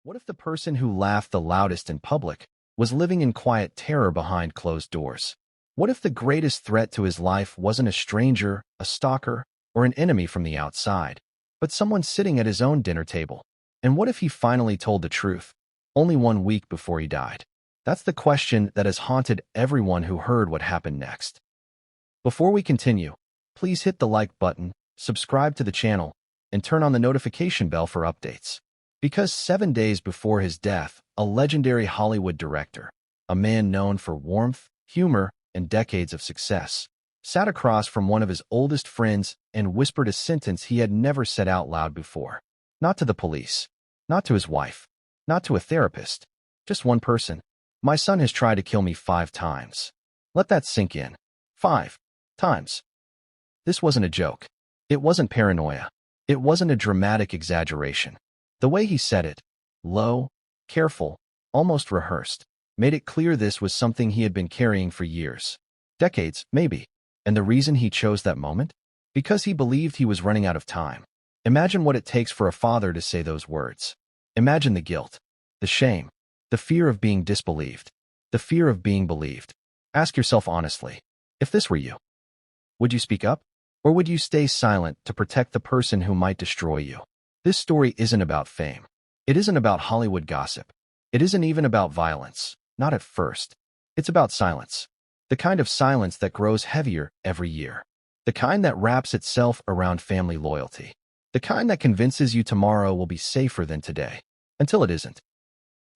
What if the person who laughed the loudest in public was living in quiet terror behind closed doors? What if the greatest threat to his life wasn't a stranger, a stalker, or an enemy from the outside, but someone sitting at his own dinner table? And what if he finally told the truth, only 1 week before he died? That's the question that has haunted everyone who heard what happened next. Before we continue, please hit the like button, subscribe to the channel, and turn on the notification bell for updates. Because 7 days before his death, a legendary Hollywood director, a man known for warmth, humor, and decades of success, sat across from one of his oldest friends and whispered a sentence he had never said out loud before. Not to the police, not to his wife, not to a therapist, just one person. My son has tried to kill me 5 times. Let that sink in. 5 times. This wasn't a joke. It wasn't paranoia. It wasn't a dramatic exaggeration. The way he said it, low, careful, almost rehearsed, made it clear this was something he had been carrying for years. Decades, maybe. And the reason he chose that moment? Because he believed he was running out of time. Imagine what it takes for a father to say those words. Imagine the guilt, the shame, the fear of being disbelieved, the fear of being believed. Ask yourself honestly, if this were you, would you speak up? Or would you stay silent to protect the person who might destroy you? This story isn't about fame. It isn't about Hollywood gossip. It isn't even about violence, not at first. It's about silence. The kind of silence that grows heavier every year. The kind that wraps itself around family loyalty. The kind that convinces you tomorrow will be safer than today, until it isn't.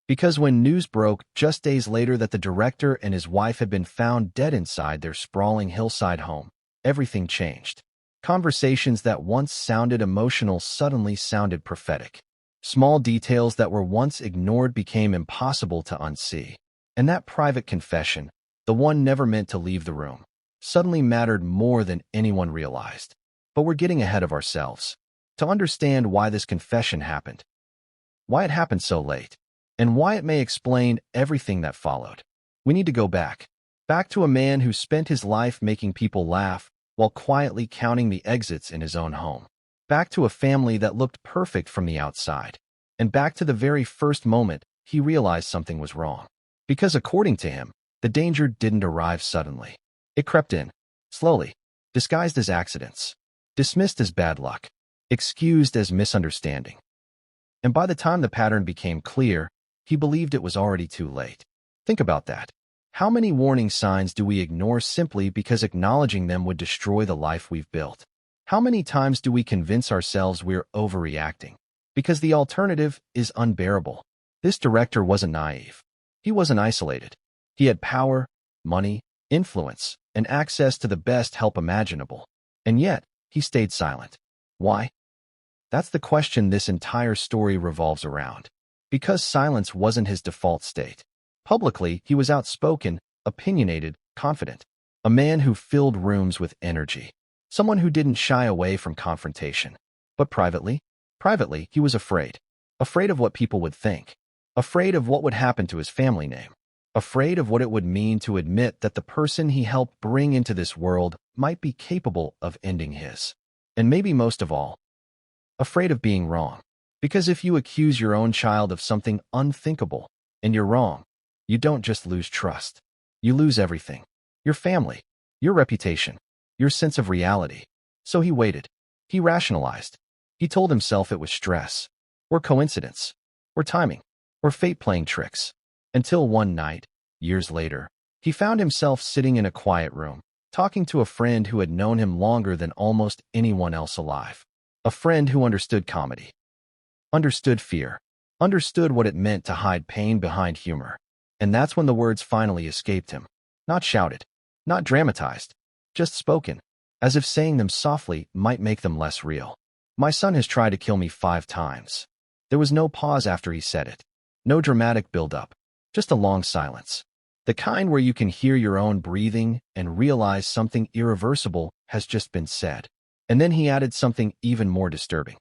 Because when news broke just days later that the director and his wife had been found dead inside their sprawling hillside home, everything changed. Conversations that once sounded emotional suddenly sounded prophetic. Small details that were once ignored became impossible to unsee. And that private confession, the one never meant to leave the room, suddenly mattered more than anyone realized. But we're getting ahead of ourselves. To understand why this confession happened, why it happened so late, and why it may explain everything that followed, we need to go back. Back to a man who spent his life making people laugh while quietly counting the exits in his own home. Back to a family that looked perfect from the outside. And back to the very first moment he realized something was wrong. Because according to him, the danger didn't arrive suddenly. It crept in, slowly, disguised as accidents, dismissed as bad luck, excused as misunderstanding. And by the time the pattern became clear, he believed it was already too late. Think about that. How many warning signs do we ignore simply because acknowledging them would destroy the life we've built? How many times do we convince ourselves we're overreacting because the alternative is unbearable? This director wasn't naive. He wasn't isolated. He had power, money, influence, and access to the best help imaginable. And yet, he stayed silent. Why? That's the question this entire story revolves around. Because silence wasn't his default state. Publicly, he was outspoken, opinionated, confident. A man who filled rooms with energy. Someone who didn't shy away from confrontation. But privately, he was afraid. Afraid of what people would think. Afraid of what would happen to his family name. Afraid of what it would mean to admit that the person he helped bring into this world might be capable of ending his. And maybe most of all, afraid of being wrong. Because if you accuse your own child of something unthinkable, and you're wrong, you don't just lose trust. You lose everything. Your family, your reputation, your sense of reality. So he waited. He rationalized. He told himself it was stress, or coincidence, or timing, or fate playing tricks. Until one night, years later, he found himself sitting in a quiet room, talking to a friend who had known him longer than almost anyone else alive. A friend who understood comedy, understood fear, understood what it meant to hide pain behind humor. And that's when the words finally escaped him. Not shouted, not dramatized, just spoken, as if saying them softly might make them less real. My son has tried to kill me 5 times. There was no pause after he said it. No dramatic build-up. Just a long silence. The kind where you can hear your own breathing and realize something irreversible has just been said. And then he added something even more disturbing.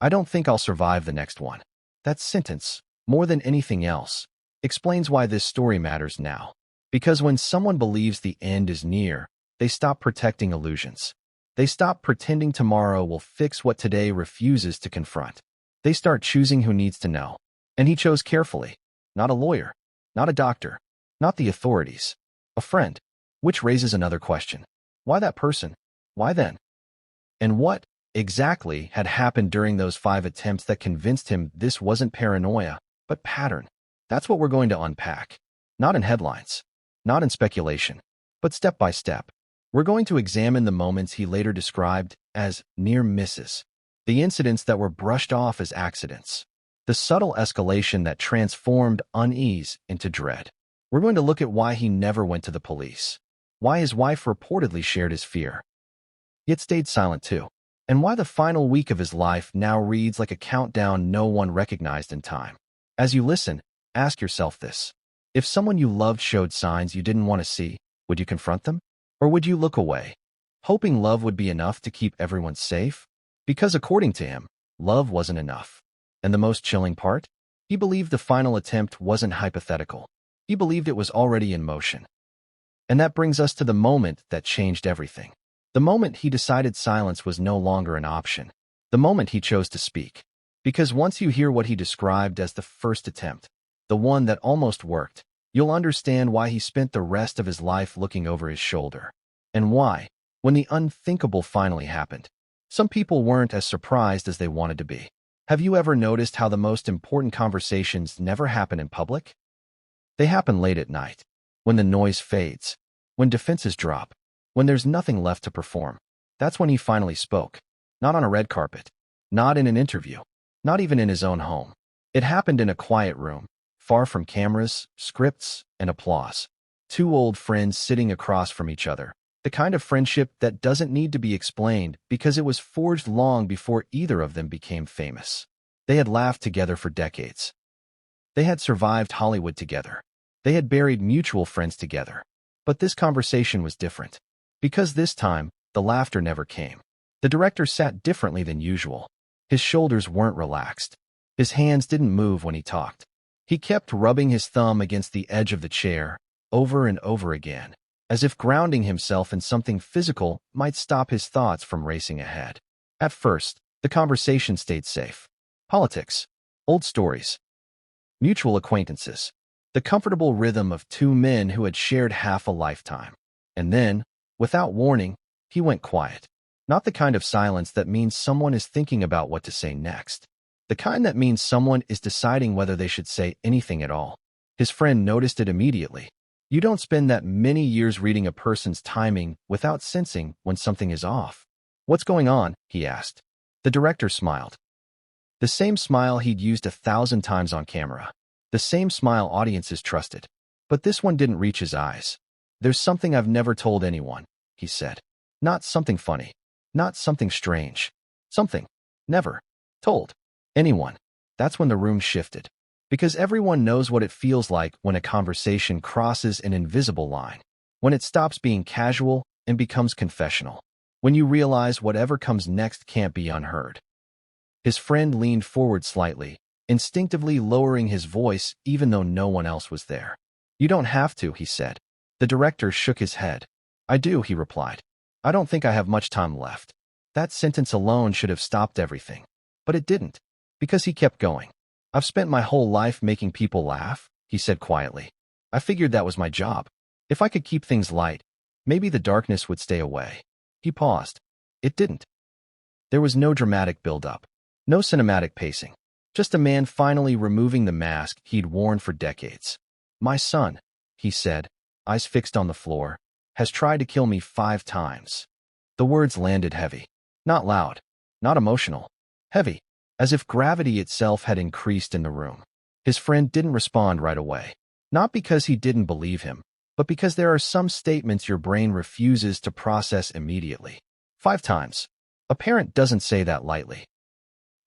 I don't think I'll survive the next one. That sentence, more than anything else, explains why this story matters now. Because when someone believes the end is near, they stop protecting illusions. They stop pretending tomorrow will fix what today refuses to confront. They start choosing who needs to know. And he chose carefully. Not a lawyer, not a doctor, not the authorities. A friend. Which raises another question. Why that person? Why then? And what exactly had happened during those 5 attempts that convinced him this wasn't paranoia, but pattern? That's what we're going to unpack. Not in headlines, not in speculation, but step by step. We're going to examine the moments he later described as near misses, the incidents that were brushed off as accidents, the subtle escalation that transformed unease into dread. We're going to look at why he never went to the police, why his wife reportedly shared his fear, yet stayed silent too, and why the final week of his life now reads like a countdown no one recognized in time. As you listen, ask yourself this. If someone you loved showed signs you didn't want to see, would you confront them? Or would you look away, hoping love would be enough to keep everyone safe? Because according to him, love wasn't enough. And the most chilling part? He believed the final attempt wasn't hypothetical. He believed it was already in motion. And that brings us to the moment that changed everything. The moment he decided silence was no longer an option. The moment he chose to speak. Because once you hear what he described as the first attempt, the one that almost worked, you'll understand why he spent the rest of his life looking over his shoulder. And why, when the unthinkable finally happened, some people weren't as surprised as they wanted to be. Have you ever noticed how the most important conversations never happen in public? They happen late at night, when the noise fades, when defenses drop, when there's nothing left to perform. That's when he finally spoke. Not on a red carpet, not in an interview, not even in his own home. It happened in a quiet room, far from cameras, scripts, and applause. 2 old friends sitting across from each other. The kind of friendship that doesn't need to be explained because it was forged long before either of them became famous. They had laughed together for decades. They had survived Hollywood together. They had buried mutual friends together. But this conversation was different. Because this time, the laughter never came. The director sat differently than usual. His shoulders weren't relaxed. His hands didn't move when he talked. He kept rubbing his thumb against the edge of the chair, over and over again, as if grounding himself in something physical might stop his thoughts from racing ahead. At first, the conversation stayed safe. Politics, old stories, mutual acquaintances, the comfortable rhythm of 2 men who had shared half a lifetime. And then, without warning, he went quiet. Not the kind of silence that means someone is thinking about what to say next. The kind that means someone is deciding whether they should say anything at all. His friend noticed it immediately. You don't spend that many years reading a person's timing without sensing when something is off. What's going on? He asked. The director smiled. The same smile he'd used 1,000 times on camera. The same smile audiences trusted. But this one didn't reach his eyes. There's something I've never told anyone, he said. Not something funny. Not something strange. Something never told anyone. That's when the room shifted. Because everyone knows what it feels like when a conversation crosses an invisible line. When it stops being casual and becomes confessional. When you realize whatever comes next can't be unheard. His friend leaned forward slightly, instinctively lowering his voice even though no one else was there. You don't have to, he said. The director shook his head. I do, he replied. I don't think I have much time left. That sentence alone should have stopped everything. But it didn't. Because he kept going. I've spent my whole life making people laugh, he said quietly. I figured that was my job. If I could keep things light, maybe the darkness would stay away. He paused. It didn't. There was no dramatic build-up. No cinematic pacing. Just a man finally removing the mask he'd worn for decades. My son, he said, eyes fixed on the floor, has tried to kill me 5 times. The words landed heavy. Not loud. Not emotional. Heavy. As if gravity itself had increased in the room. His friend didn't respond right away. Not because he didn't believe him, but because there are some statements your brain refuses to process immediately. 5 times. A parent doesn't say that lightly.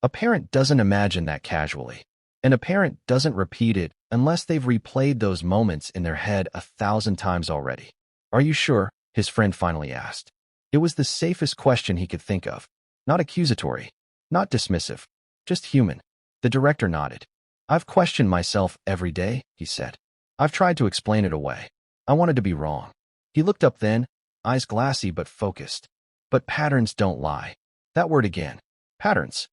A parent doesn't imagine that casually. And a parent doesn't repeat it unless they've replayed those moments in their head 1,000 times already. Are you sure? His friend finally asked. It was the safest question he could think of. Not accusatory. Not dismissive. Just human. The director nodded. I've questioned myself every day, he said. I've tried to explain it away. I wanted to be wrong. He looked up then, eyes glassy but focused. But patterns don't lie. That word again. Patterns.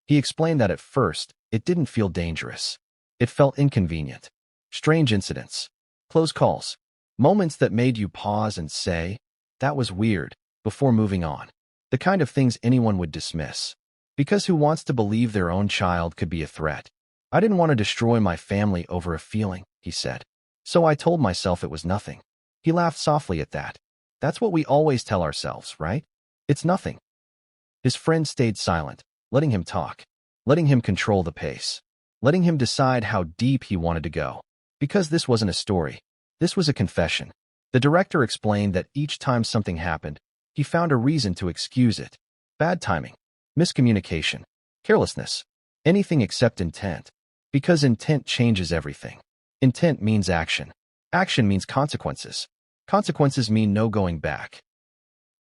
He explained that at first, it didn't feel dangerous. It felt inconvenient. Strange incidents. Close calls. Moments that made you pause and say, "That was weird," before moving on. The kind of things anyone would dismiss. Because who wants to believe their own child could be a threat? I didn't want to destroy my family over a feeling, he said. So I told myself it was nothing. He laughed softly at that. That's what we always tell ourselves, right? It's nothing. His friend stayed silent, letting him talk, letting him control the pace, letting him decide how deep he wanted to go. Because this wasn't a story. This was a confession. The director explained that each time something happened, he found a reason to excuse it. Bad timing, miscommunication, carelessness, anything except intent. Because intent changes everything. Intent means action. Action means consequences. Consequences mean no going back.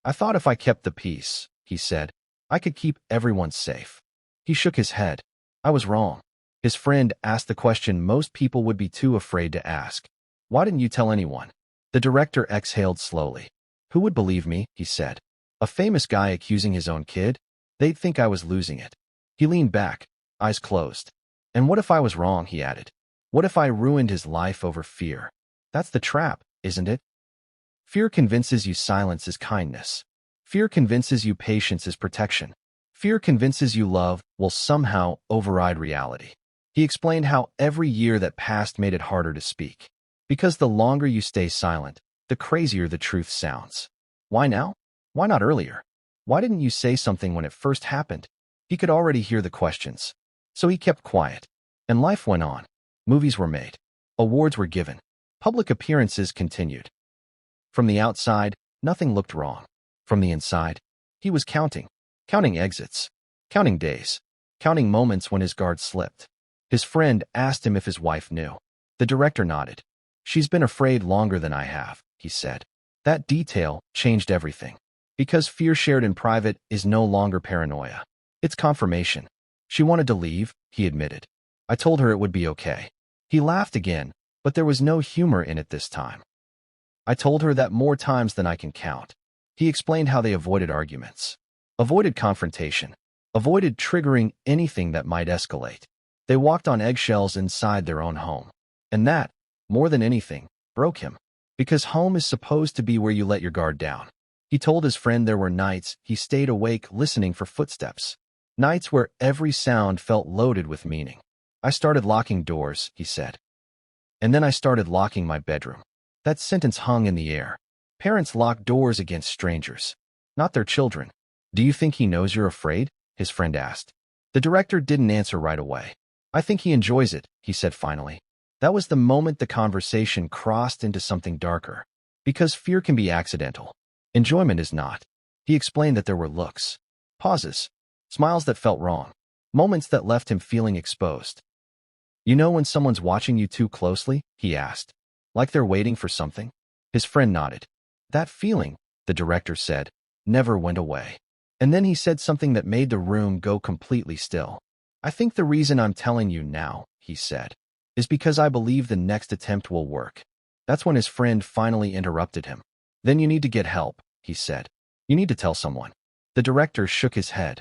I thought if I kept the peace, he said, I could keep everyone safe. He shook his head. I was wrong. His friend asked the question most people would be too afraid to ask. Why didn't you tell anyone? The director exhaled slowly. Who would believe me, he said. A famous guy accusing his own kid? They'd think I was losing it. He leaned back, eyes closed. And what if I was wrong, he added. What if I ruined his life over fear? That's the trap, isn't it? Fear convinces you silence is kindness. Fear convinces you patience is protection. Fear convinces you love will somehow override reality. He explained how every year that passed made it harder to speak. Because the longer you stay silent, the crazier the truth sounds. Why now? Why not earlier? Why didn't you say something when it first happened? He could already hear the questions. So he kept quiet. And life went on. Movies were made. Awards were given. Public appearances continued. From the outside, nothing looked wrong. From the inside, he was counting exits, counting days, counting moments when his guard slipped. His friend asked him if his wife knew. The director nodded. She's been afraid longer than I have, he said. That detail changed everything. Because fear shared in private is no longer paranoia. It's confirmation. She wanted to leave, he admitted. I told her it would be okay. He laughed again, but there was no humor in it this time. I told her that more times than I can count. He explained how they avoided arguments, avoided confrontation, avoided triggering anything that might escalate. They walked on eggshells inside their own home. And that, more than anything, broke him. Because home is supposed to be where you let your guard down. He told his friend there were nights he stayed awake listening for footsteps. Nights where every sound felt loaded with meaning. I started locking doors, he said. And then I started locking my bedroom. That sentence hung in the air. Parents lock doors against strangers, not their children. Do you think he knows you're afraid? His friend asked. The director didn't answer right away. I think he enjoys it, he said finally. That was the moment the conversation crossed into something darker. Because fear can be accidental. Enjoyment is not. He explained that there were looks, pauses, smiles that felt wrong, moments that left him feeling exposed. You know when someone's watching you too closely? He asked. Like they're waiting for something? His friend nodded. That feeling, the director said, never went away. And then he said something that made the room go completely still. I think the reason I'm telling you now, he said, is because I believe the next attempt will work. That's when his friend finally interrupted him. Then you need to get help, he said. You need to tell someone. The director shook his head.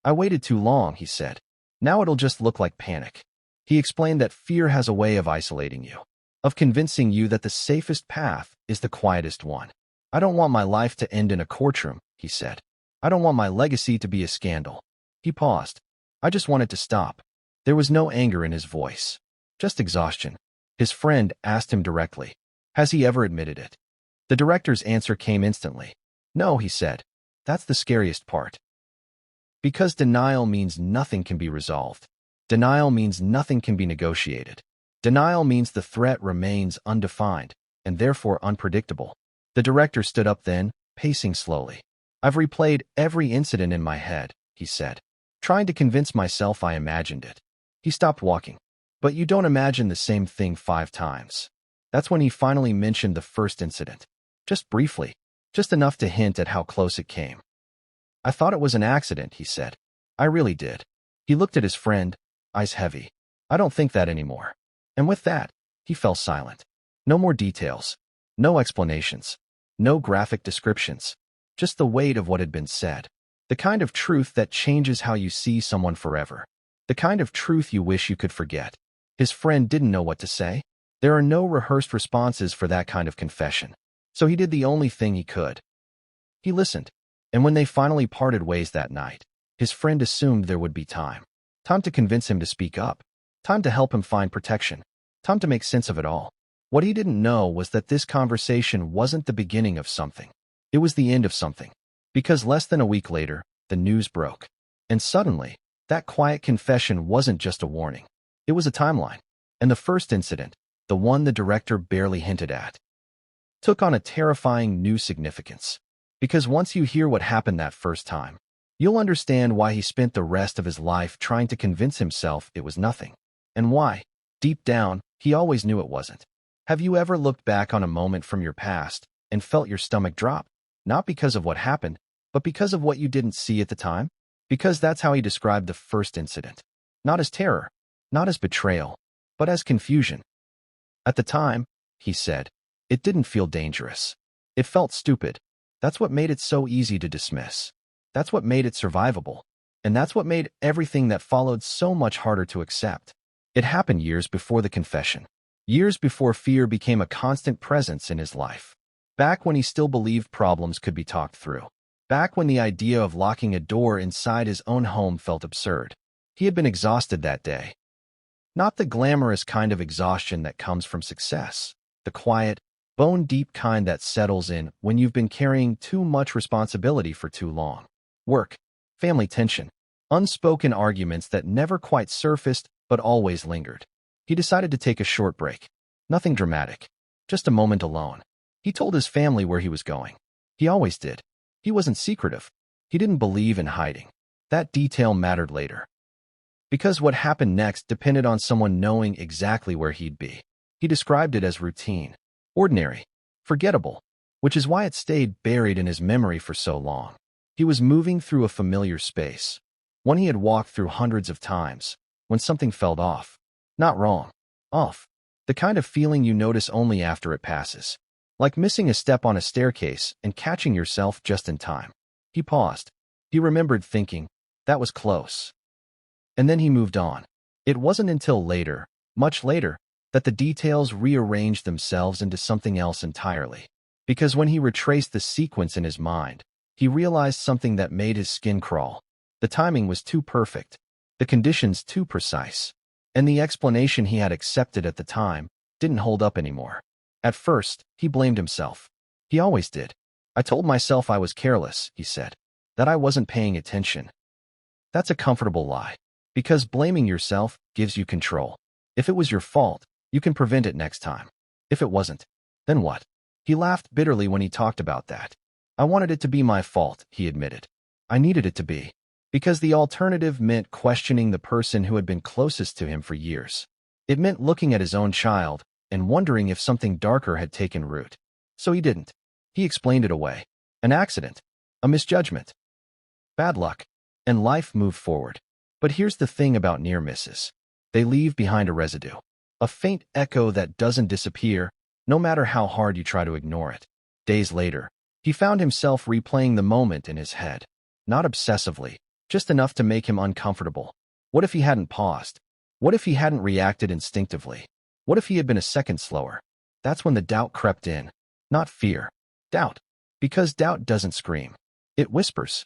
I waited too long, he said. Now it'll just look like panic. He explained that fear has a way of isolating you, of convincing you that the safest path is the quietest one. I don't want my life to end in a courtroom, he said. I don't want my legacy to be a scandal. He paused. I just want it to stop. There was no anger in his voice, just exhaustion. His friend asked him directly, has he ever admitted it? The director's answer came instantly. No, he said. That's the scariest part. Because denial means nothing can be resolved. Denial means nothing can be negotiated. Denial means the threat remains undefined, and therefore unpredictable. The director stood up then, pacing slowly. I've replayed every incident in my head, he said, trying to convince myself I imagined it. He stopped walking. But you don't imagine the same thing 5 times. That's when he finally mentioned the first incident. Just briefly, just enough to hint at how close it came. I thought it was an accident, he said. I really did. He looked at his friend, eyes heavy. I don't think that anymore. And with that, he fell silent. No more details. No explanations. No graphic descriptions. Just the weight of what had been said. The kind of truth that changes how you see someone forever. The kind of truth you wish you could forget. His friend didn't know what to say. There are no rehearsed responses for that kind of confession. So he did the only thing he could. He listened. And when they finally parted ways that night, his friend assumed there would be time. Time to convince him to speak up. Time to help him find protection. Time to make sense of it all. What he didn't know was that this conversation wasn't the beginning of something. It was the end of something. Because less than a week later, the news broke. And suddenly, that quiet confession wasn't just a warning. It was a timeline. And the first incident, the one the director barely hinted at, took on a terrifying new significance. Because once you hear what happened that first time, you'll understand why he spent the rest of his life trying to convince himself it was nothing. And why, deep down, he always knew it wasn't. Have you ever looked back on a moment from your past and felt your stomach drop? Not because of what happened, but because of what you didn't see at the time? Because that's how he described the first incident. Not as terror, not as betrayal, but as confusion. At the time, he said, it didn't feel dangerous. It felt stupid. That's what made it so easy to dismiss. That's what made it survivable. And that's what made everything that followed so much harder to accept. It happened years before the confession. Years before fear became a constant presence in his life. Back when he still believed problems could be talked through. Back when the idea of locking a door inside his own home felt absurd. He had been exhausted that day. Not the glamorous kind of exhaustion that comes from success. The quiet, bone-deep kind that settles in when you've been carrying too much responsibility for too long. Work, family tension, unspoken arguments that never quite surfaced but always lingered. He decided to take a short break. Nothing dramatic. Just a moment alone. He told his family where he was going. He always did. He wasn't secretive. He didn't believe in hiding. That detail mattered later. Because what happened next depended on someone knowing exactly where he'd be. He described it as routine, ordinary, forgettable, which is why it stayed buried in his memory for so long. He was moving through a familiar space, one he had walked through hundreds of times, when something felt off. Not wrong. Off. The kind of feeling you notice only after it passes. Like missing a step on a staircase and catching yourself just in time. He paused. He remembered thinking, that was close. And then he moved on. It wasn't until later, much later, that the details rearranged themselves into something else entirely. Because when he retraced the sequence in his mind, he realized something that made his skin crawl. The timing was too perfect, the conditions too precise, and the explanation he had accepted at the time didn't hold up anymore. At first, he blamed himself. He always did. I told myself I was careless, he said, that I wasn't paying attention. That's a comfortable lie, because blaming yourself gives you control. If it was your fault, you can prevent it next time. If it wasn't, then what? He laughed bitterly when he talked about that. I wanted it to be my fault, he admitted. I needed it to be. Because the alternative meant questioning the person who had been closest to him for years. It meant looking at his own child and wondering if something darker had taken root. So he didn't. He explained it away. An accident. A misjudgment. Bad luck. And life moved forward. But here's the thing about near misses. They leave behind a residue. A faint echo that doesn't disappear, no matter how hard you try to ignore it. Days later, he found himself replaying the moment in his head. Not obsessively, just enough to make him uncomfortable. What if he hadn't paused? What if he hadn't reacted instinctively? What if he had been a second slower? That's when the doubt crept in. Not fear. Doubt. Because doubt doesn't scream. It whispers.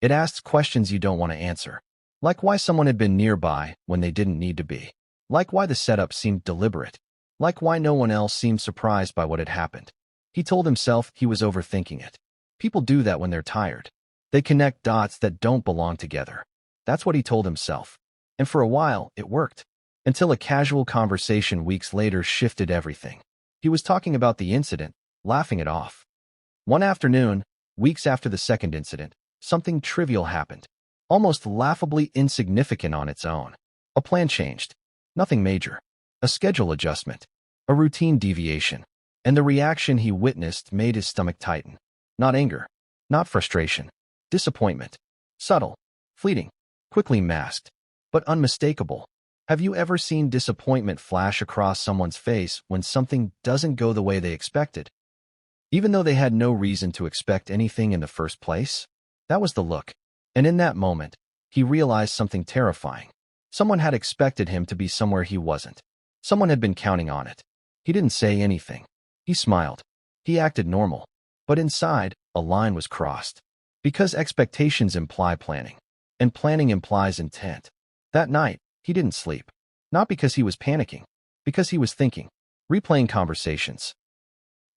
It asks questions you don't want to answer. Like why someone had been nearby when they didn't need to be. Like why the setup seemed deliberate. Like why no one else seemed surprised by what had happened. He told himself he was overthinking it. People do that when they're tired. They connect dots that don't belong together. That's what he told himself. And for a while, it worked. Until a casual conversation weeks later shifted everything. He was talking about the incident, laughing it off. One afternoon, weeks after the second incident, something trivial happened. Almost laughably insignificant on its own. A plan changed. Nothing major. A schedule adjustment. A routine deviation. And the reaction he witnessed made his stomach tighten. Not anger. Not frustration. Disappointment. Subtle. Fleeting. Quickly masked. But unmistakable. Have you ever seen disappointment flash across someone's face when something doesn't go the way they expected? Even though they had no reason to expect anything in the first place? That was the look. And in that moment, he realized something terrifying. Someone had expected him to be somewhere he wasn't. Someone had been counting on it. He didn't say anything. He smiled. He acted normal. But inside, a line was crossed. Because expectations imply planning. And planning implies intent. That night, he didn't sleep. Not because he was panicking. Because he was thinking. Replaying conversations.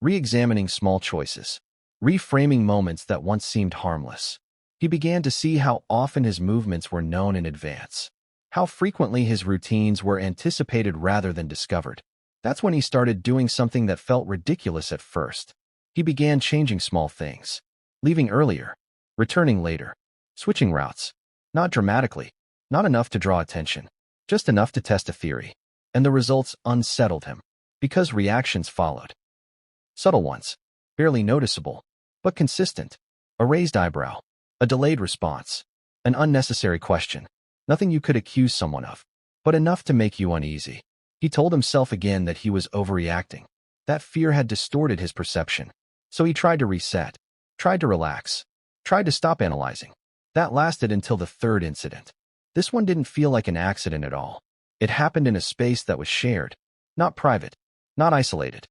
Re-examining small choices. Reframing moments that once seemed harmless. He began to see how often his movements were known in advance. How frequently his routines were anticipated rather than discovered. That's when he started doing something that felt ridiculous at first. He began changing small things. Leaving earlier. Returning later. Switching routes. Not dramatically. Not enough to draw attention. Just enough to test a theory. And the results unsettled him. Because reactions followed. Subtle ones. Barely noticeable. But consistent. A raised eyebrow. A delayed response. An unnecessary question. Nothing you could accuse someone of. But enough to make you uneasy. He told himself again that he was overreacting. That fear had distorted his perception. So he tried to reset. Tried to relax. Tried to stop analyzing. That lasted until the third incident. This one didn't feel like an accident at all. It happened in a space that was shared. Not private. Not isolated.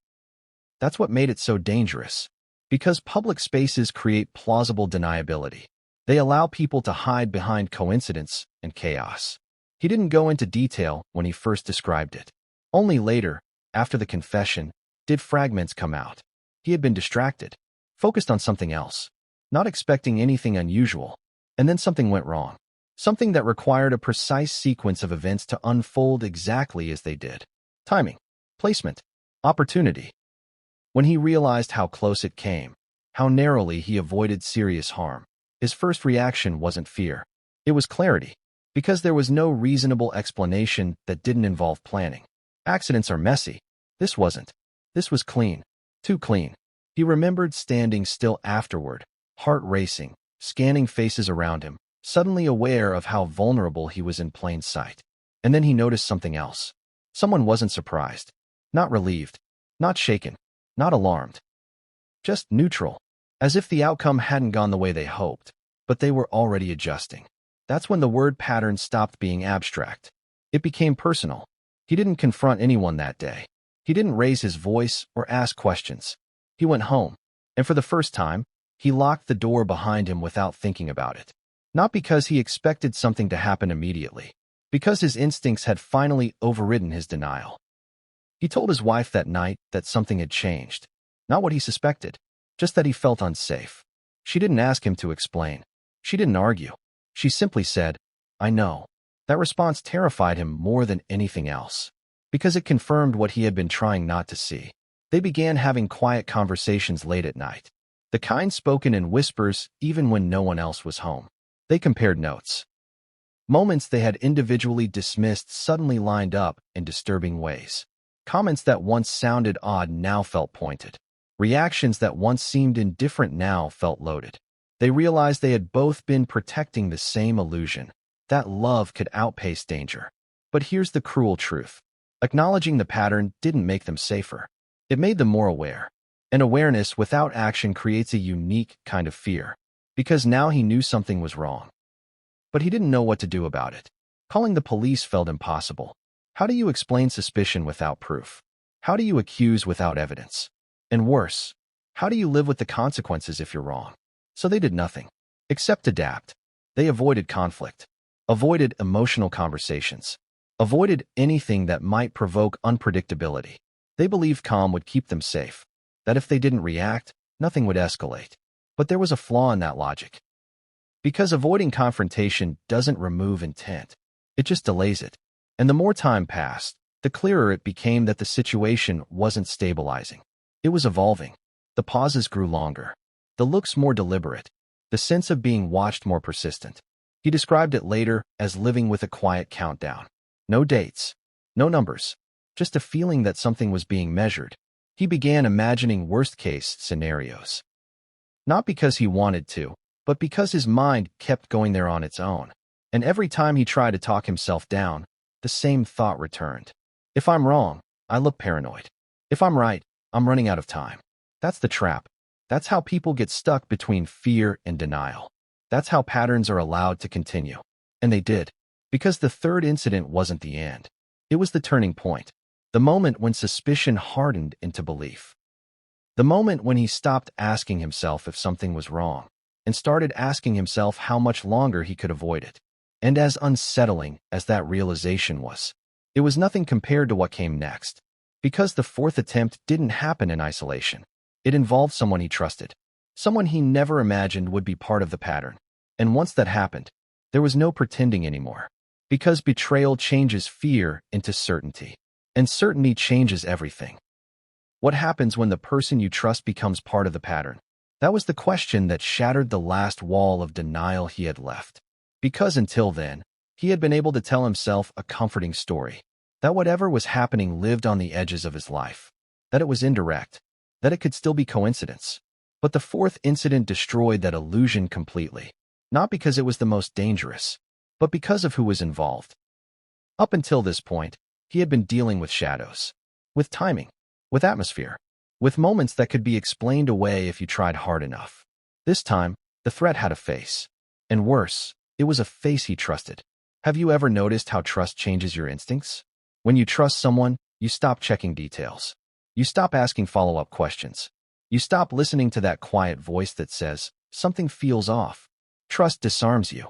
That's what made it so dangerous. Because public spaces create plausible deniability. They allow people to hide behind coincidence and chaos. He didn't go into detail when he first described it. Only later, after the confession, did fragments come out. He had been distracted, focused on something else, not expecting anything unusual, and then something went wrong. Something that required a precise sequence of events to unfold exactly as they did. Timing, placement, opportunity. When he realized how close it came, how narrowly he avoided serious harm, his first reaction wasn't fear. It was clarity, because there was no reasonable explanation that didn't involve planning. Accidents are messy. This wasn't. This was clean. Too clean. He remembered standing still afterward, heart racing, scanning faces around him, suddenly aware of how vulnerable he was in plain sight. And then he noticed something else. Someone wasn't surprised. Not relieved. Not shaken. Not alarmed. Just neutral. As if the outcome hadn't gone the way they hoped, but they were already adjusting. That's when the word pattern stopped being abstract. It became personal. He didn't confront anyone that day. He didn't raise his voice or ask questions. He went home, and for the first time, he locked the door behind him without thinking about it. Not because he expected something to happen immediately, because his instincts had finally overridden his denial. He told his wife that night that something had changed. Not what he suspected, just that he felt unsafe. She didn't ask him to explain. She didn't argue. She simply said, "I know." That response terrified him more than anything else, because it confirmed what he had been trying not to see. They began having quiet conversations late at night, the kind spoken in whispers even when no one else was home. They compared notes. Moments they had individually dismissed suddenly lined up in disturbing ways. Comments that once sounded odd now felt pointed. Reactions that once seemed indifferent now felt loaded. They realized they had both been protecting the same illusion, that love could outpace danger. But here's the cruel truth. Acknowledging the pattern didn't make them safer. It made them more aware. And awareness without action creates a unique kind of fear. Because now he knew something was wrong. But he didn't know what to do about it. Calling the police felt impossible. How do you explain suspicion without proof? How do you accuse without evidence? And worse, how do you live with the consequences if you're wrong? So they did nothing, except adapt. They avoided conflict, avoided emotional conversations, avoided anything that might provoke unpredictability. They believed calm would keep them safe, that if they didn't react, nothing would escalate. But there was a flaw in that logic. Because avoiding confrontation doesn't remove intent, it just delays it. And the more time passed, the clearer it became that the situation wasn't stabilizing. It was evolving. The pauses grew longer. The looks more deliberate. The sense of being watched more persistent. He described it later as living with a quiet countdown. No dates. No numbers. Just a feeling that something was being measured. He began imagining worst-case scenarios. Not because he wanted to, but because his mind kept going there on its own. And every time he tried to talk himself down, the same thought returned. If I'm wrong, I look paranoid. If I'm right, I'm running out of time. That's the trap. That's how people get stuck between fear and denial. That's how patterns are allowed to continue. And they did. Because the third incident wasn't the end. It was the turning point. The moment when suspicion hardened into belief. The moment when he stopped asking himself if something was wrong and started asking himself how much longer he could avoid it. And as unsettling as that realization was, it was nothing compared to what came next. Because the fourth attempt didn't happen in isolation. It involved someone he trusted. Someone he never imagined would be part of the pattern. And once that happened, there was no pretending anymore. Because betrayal changes fear into certainty. And certainty changes everything. What happens when the person you trust becomes part of the pattern? That was the question that shattered the last wall of denial he had left. Because until then, he had been able to tell himself a comforting story. That whatever was happening lived on the edges of his life. That it was indirect. That it could still be coincidence. But the fourth incident destroyed that illusion completely. Not because it was the most dangerous, but because of who was involved. Up until this point, he had been dealing with shadows. With timing. With atmosphere. With moments that could be explained away if you tried hard enough. This time, the threat had a face. And worse, it was a face he trusted. Have you ever noticed how trust changes your instincts? When you trust someone, you stop checking details. You stop asking follow-up questions. You stop listening to that quiet voice that says, something feels off. Trust disarms you.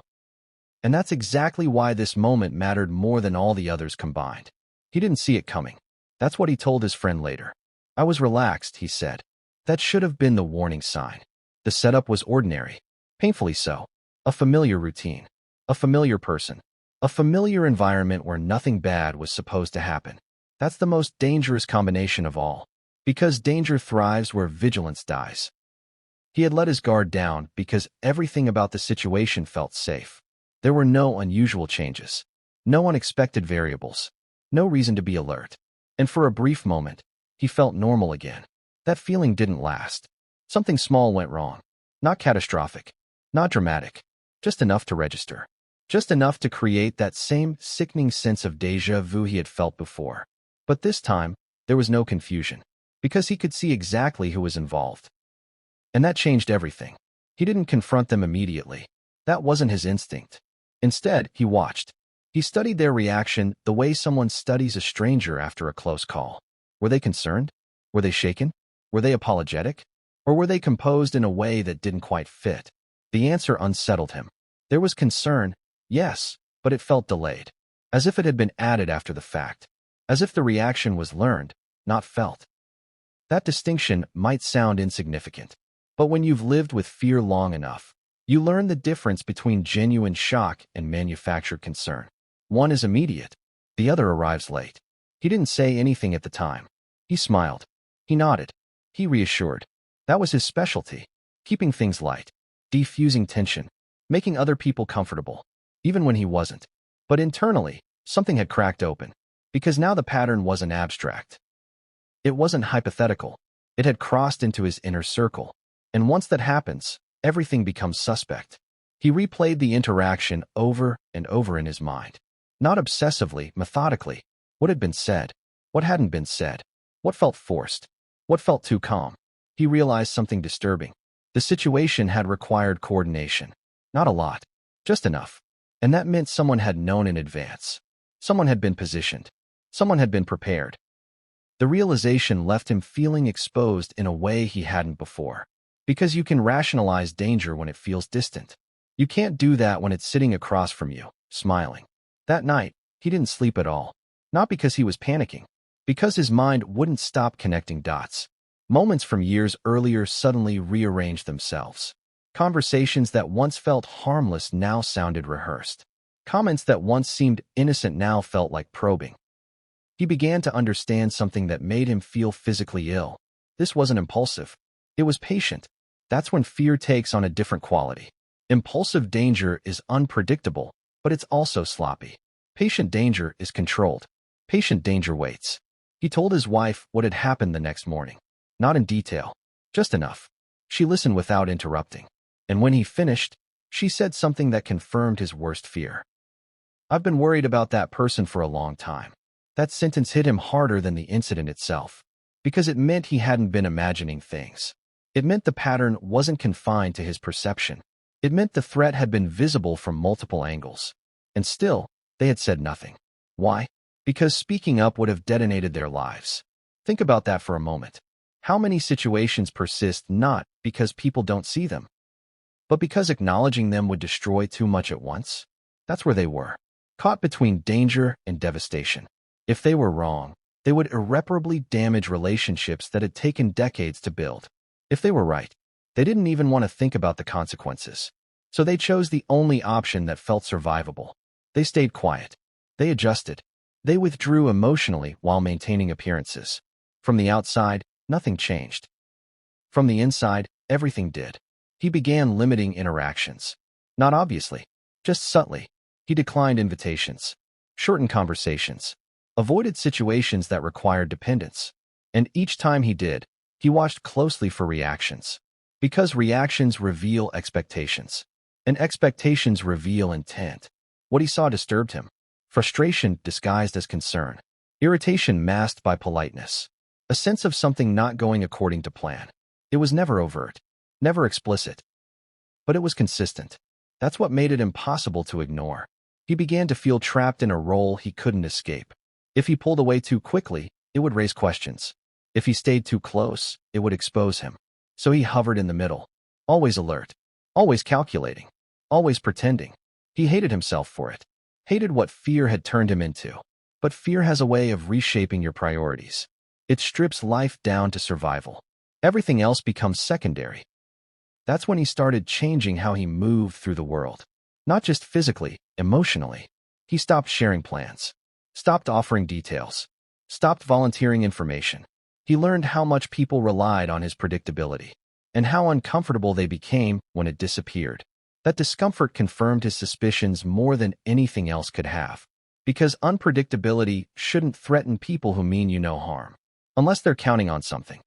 And that's exactly why this moment mattered more than all the others combined. He didn't see it coming. That's what he told his friend later. I was relaxed, he said. That should have been the warning sign. The setup was ordinary. Painfully so. A familiar routine. A familiar person. A familiar environment where nothing bad was supposed to happen. That's the most dangerous combination of all. Because danger thrives where vigilance dies. He had let his guard down because everything about the situation felt safe. There were no unusual changes. No unexpected variables. No reason to be alert. And for a brief moment, he felt normal again. That feeling didn't last. Something small went wrong. Not catastrophic. Not dramatic. Just enough to register. Just enough to create that same sickening sense of déjà vu he had felt before. But this time, there was no confusion. Because he could see exactly who was involved. And that changed everything. He didn't confront them immediately. That wasn't his instinct. Instead, he watched. He studied their reaction the way someone studies a stranger after a close call. Were they concerned? Were they shaken? Were they apologetic? Or were they composed in a way that didn't quite fit? The answer unsettled him. There was concern, yes, but it felt delayed. As if it had been added after the fact. As if the reaction was learned, not felt. That distinction might sound insignificant. But when you've lived with fear long enough, you learn the difference between genuine shock and manufactured concern. One is immediate. The other arrives late. He didn't say anything at the time. He smiled. He nodded. He reassured. That was his specialty. Keeping things light. Defusing tension. Making other people comfortable. Even when he wasn't. But internally, something had cracked open. Because now the pattern wasn't abstract. It wasn't hypothetical. It had crossed into his inner circle. And once that happens, everything becomes suspect. He replayed the interaction over and over in his mind. Not obsessively, methodically. What had been said? What hadn't been said? What felt forced? What felt too calm? He realized something disturbing. The situation had required coordination. Not a lot. Just enough. And that meant someone had known in advance. Someone had been positioned. Someone had been prepared. The realization left him feeling exposed in a way he hadn't before. Because you can rationalize danger when it feels distant. You can't do that when it's sitting across from you, smiling. That night, he didn't sleep at all. Not because he was panicking. Because his mind wouldn't stop connecting dots. Moments from years earlier suddenly rearranged themselves. Conversations that once felt harmless now sounded rehearsed. Comments that once seemed innocent now felt like probing. He began to understand something that made him feel physically ill. This wasn't impulsive. It was patient. That's when fear takes on a different quality. Impulsive danger is unpredictable, but it's also sloppy. Patient danger is controlled. Patient danger waits. He told his wife what had happened the next morning. Not in detail. Just enough. She listened without interrupting. And when he finished, she said something that confirmed his worst fear. I've been worried about that person for a long time. That sentence hit him harder than the incident itself. Because it meant he hadn't been imagining things. It meant the pattern wasn't confined to his perception. It meant the threat had been visible from multiple angles. And still, they had said nothing. Why? Because speaking up would have detonated their lives. Think about that for a moment. How many situations persist not because people don't see them, but because acknowledging them would destroy too much at once? That's where they were, caught between danger and devastation. If they were wrong, they would irreparably damage relationships that had taken decades to build. If they were right, they didn't even want to think about the consequences. So they chose the only option that felt survivable. They stayed quiet. They adjusted. They withdrew emotionally while maintaining appearances. From the outside, nothing changed. From the inside, everything did. He began limiting interactions. Not obviously, just subtly. He declined invitations, shortened conversations, avoided situations that required dependence. And each time he did, he watched closely for reactions. Because reactions reveal expectations, and expectations reveal intent. What he saw disturbed him. Frustration disguised as concern. Irritation masked by politeness. A sense of something not going according to plan. It was never overt, never explicit, but it was consistent. That's what made it impossible to ignore. He began to feel trapped in a role he couldn't escape. If he pulled away too quickly, it would raise questions. If he stayed too close, it would expose him. So he hovered in the middle, always alert, always calculating, always pretending. He hated himself for it, hated what fear had turned him into. But fear has a way of reshaping your priorities. It strips life down to survival. Everything else becomes secondary. That's when he started changing how he moved through the world. Not just physically, emotionally. He stopped sharing plans, stopped offering details, stopped volunteering information. He learned how much people relied on his predictability, and how uncomfortable they became when it disappeared. That discomfort confirmed his suspicions more than anything else could have. Because unpredictability shouldn't threaten people who mean you no harm, unless they're counting on something.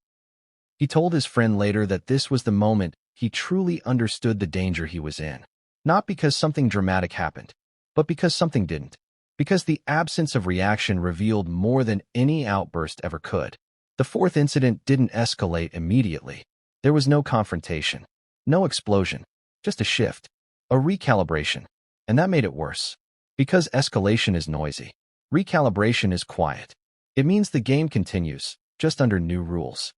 He told his friend later that this was the moment he truly understood the danger he was in. Not because something dramatic happened, but because something didn't. Because the absence of reaction revealed more than any outburst ever could. The fourth incident didn't escalate immediately. There was no confrontation, no explosion, just a shift, a recalibration. And that made it worse. Because escalation is noisy, recalibration is quiet. It means the game continues, just under new rules.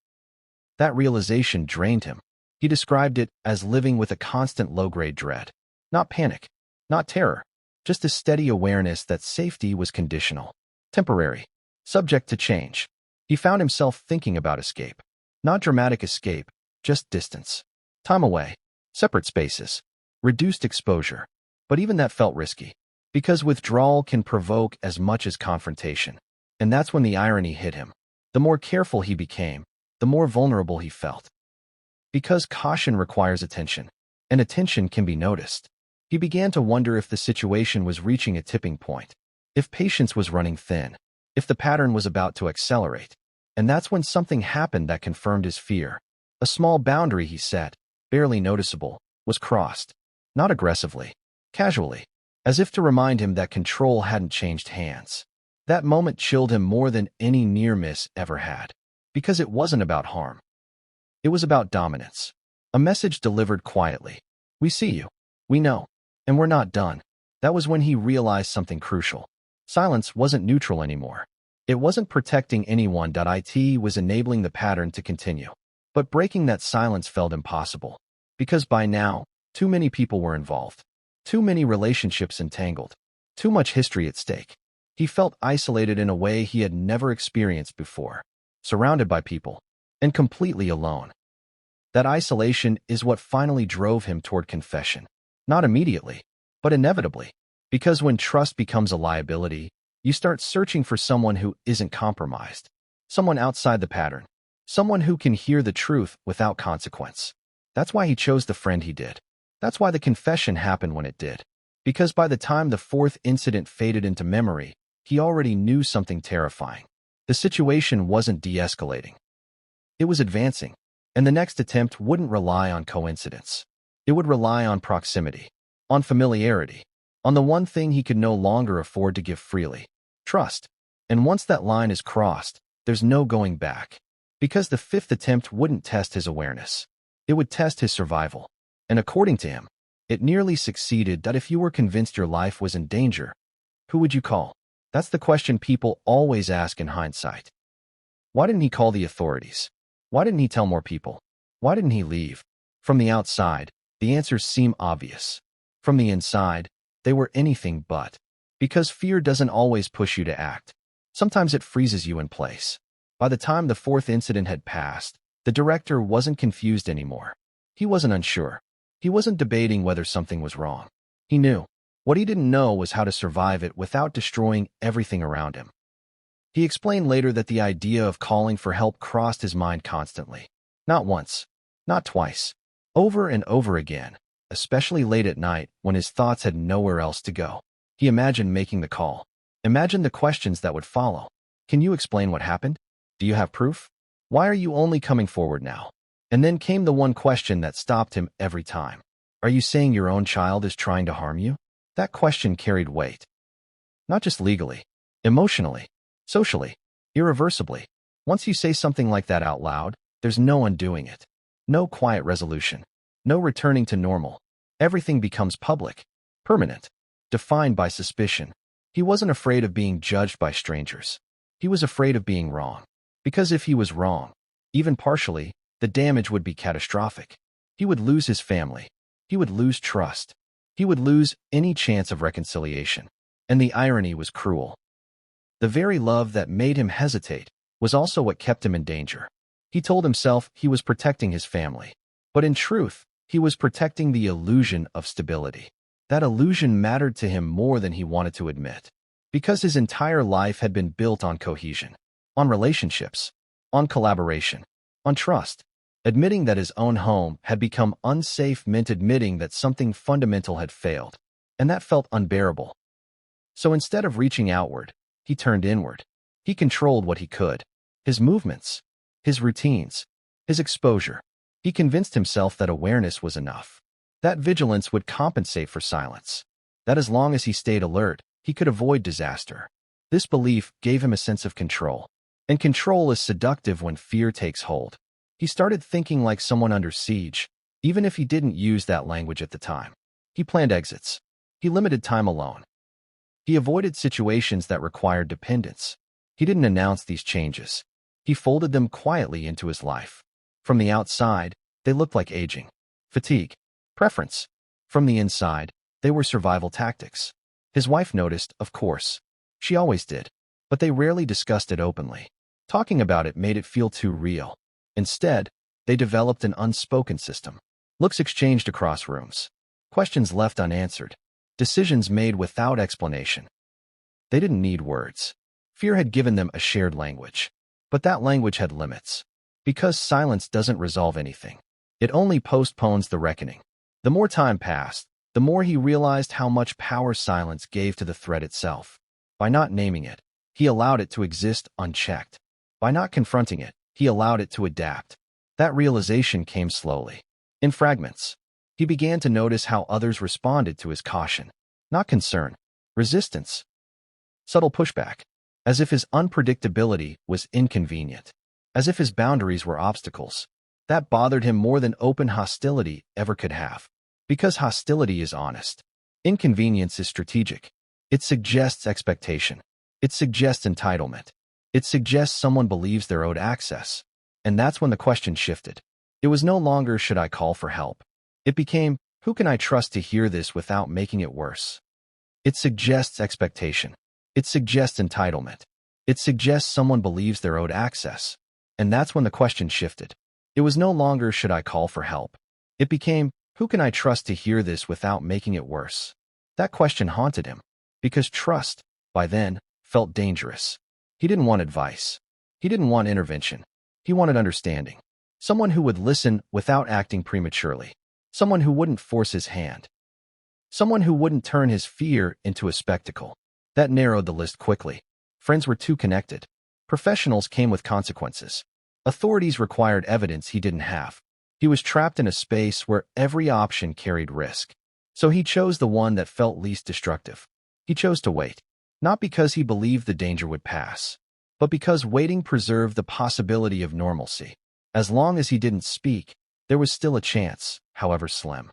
That realization drained him. He described it as living with a constant low-grade dread. Not panic, not terror, just a steady awareness that safety was conditional, temporary, subject to change. He found himself thinking about escape. Not dramatic escape, just distance. Time away, separate spaces, reduced exposure. But even that felt risky. Because withdrawal can provoke as much as confrontation. And that's when the irony hit him. The more careful he became, the more vulnerable he felt. Because caution requires attention, and attention can be noticed. He began to wonder if the situation was reaching a tipping point, if patience was running thin, if the pattern was about to accelerate. And that's when something happened that confirmed his fear. A small boundary he set, barely noticeable, was crossed. Not aggressively, casually, as if to remind him that control hadn't changed hands. That moment chilled him more than any near miss ever had. Because it wasn't about harm. It was about dominance. A message delivered quietly. We see you. We know. And we're not done. That was when he realized something crucial. Silence wasn't neutral anymore. It wasn't protecting anyone. It was enabling the pattern to continue. But breaking that silence felt impossible. Because by now, too many people were involved. Too many relationships entangled. Too much history at stake. He felt isolated in a way he had never experienced before. Surrounded by people. And completely alone. That isolation is what finally drove him toward confession. Not immediately, but inevitably. Because when trust becomes a liability, you start searching for someone who isn't compromised. Someone outside the pattern. Someone who can hear the truth without consequence. That's why he chose the friend he did. That's why the confession happened when it did. Because by the time the fourth incident faded into memory, he already knew something terrifying. The situation wasn't de-escalating. It was advancing, and the next attempt wouldn't rely on coincidence. It would rely on proximity, on familiarity, on the one thing he could no longer afford to give freely, trust. And once that line is crossed, there's no going back. Because the fifth attempt wouldn't test his awareness. It would test his survival. And according to him, It nearly succeeded. That if you were convinced your life was in danger, who would you call? That's the question people always ask in hindsight. Why didn't he call the authorities? Why didn't he tell more people? Why didn't he leave? From the outside, the answers seem obvious. From the inside, they were anything but. Because fear doesn't always push you to act. Sometimes it freezes you in place. By the time the fourth incident had passed, the director wasn't confused anymore. He wasn't unsure. He wasn't debating whether something was wrong. He knew. What he didn't know was how to survive it without destroying everything around him. He explained later that the idea of calling for help crossed his mind constantly. Not once. Not twice. Over and over again, especially late at night when his thoughts had nowhere else to go. He imagined making the call. Imagined the questions that would follow. Can you explain what happened? Do you have proof? Why are you only coming forward now? And then came the one question that stopped him every time. Are you saying your own child is trying to harm you? That question carried weight. Not just legally, emotionally, socially, irreversibly. Once you say something like that out loud, there's no undoing it. No quiet resolution. No returning to normal. Everything becomes public, permanent, defined by suspicion. He wasn't afraid of being judged by strangers. He was afraid of being wrong. Because if he was wrong, even partially, the damage would be catastrophic. He would lose his family. He would lose trust. He would lose any chance of reconciliation. And the irony was cruel. The very love that made him hesitate was also what kept him in danger. He told himself he was protecting his family. But in truth, he was protecting the illusion of stability. That illusion mattered to him more than he wanted to admit. Because his entire life had been built on cohesion, on relationships, on collaboration, on trust. Admitting that his own home had become unsafe meant admitting that something fundamental had failed. And that felt unbearable. So instead of reaching outward, he turned inward. He controlled what he could. His movements, his routines, his exposure. He convinced himself that awareness was enough. That vigilance would compensate for silence. That as long as he stayed alert, he could avoid disaster. This belief gave him a sense of control. And control is seductive when fear takes hold. He started thinking like someone under siege, even if he didn't use that language at the time. He planned exits. He limited time alone. He avoided situations that required dependence. He didn't announce these changes. He folded them quietly into his life. From the outside, they looked like aging, fatigue, preference. From the inside, they were survival tactics. His wife noticed, of course. She always did. But they rarely discussed it openly. Talking about it made it feel too real. Instead, they developed an unspoken system. Looks exchanged across rooms. Questions left unanswered. Decisions made without explanation. They didn't need words. Fear had given them a shared language. But that language had limits. Because silence doesn't resolve anything. It only postpones the reckoning. The more time passed, the more he realized how much power silence gave to the threat itself. By not naming it, he allowed it to exist unchecked. By not confronting it, he allowed it to adapt. That realization came slowly. In fragments. He began to notice how others responded to his caution. Not concern. Resistance. Subtle pushback. As if his unpredictability was inconvenient. As if his boundaries were obstacles. That bothered him more than open hostility ever could have. Because hostility is honest. Inconvenience is strategic. It suggests expectation. It suggests entitlement. It suggests someone believes they're owed access. And that's when the question shifted. It was no longer, should I call for help? It became, who can I trust to hear this without making it worse? It suggests expectation. It suggests entitlement. It suggests someone believes they're owed access. And that's when the question shifted. It was no longer, should I call for help? It became, who can I trust to hear this without making it worse? That question haunted him. Because trust, by then, felt dangerous. He didn't want advice. He didn't want intervention. He wanted understanding. Someone who would listen without acting prematurely. Someone who wouldn't force his hand. Someone who wouldn't turn his fear into a spectacle. That narrowed the list quickly. Friends were too connected. Professionals came with consequences. Authorities required evidence he didn't have. He was trapped in a space where every option carried risk. So he chose the one that felt least destructive. He chose to wait. Not because he believed the danger would pass, but because waiting preserved the possibility of normalcy. As long as he didn't speak, there was still a chance, however slim.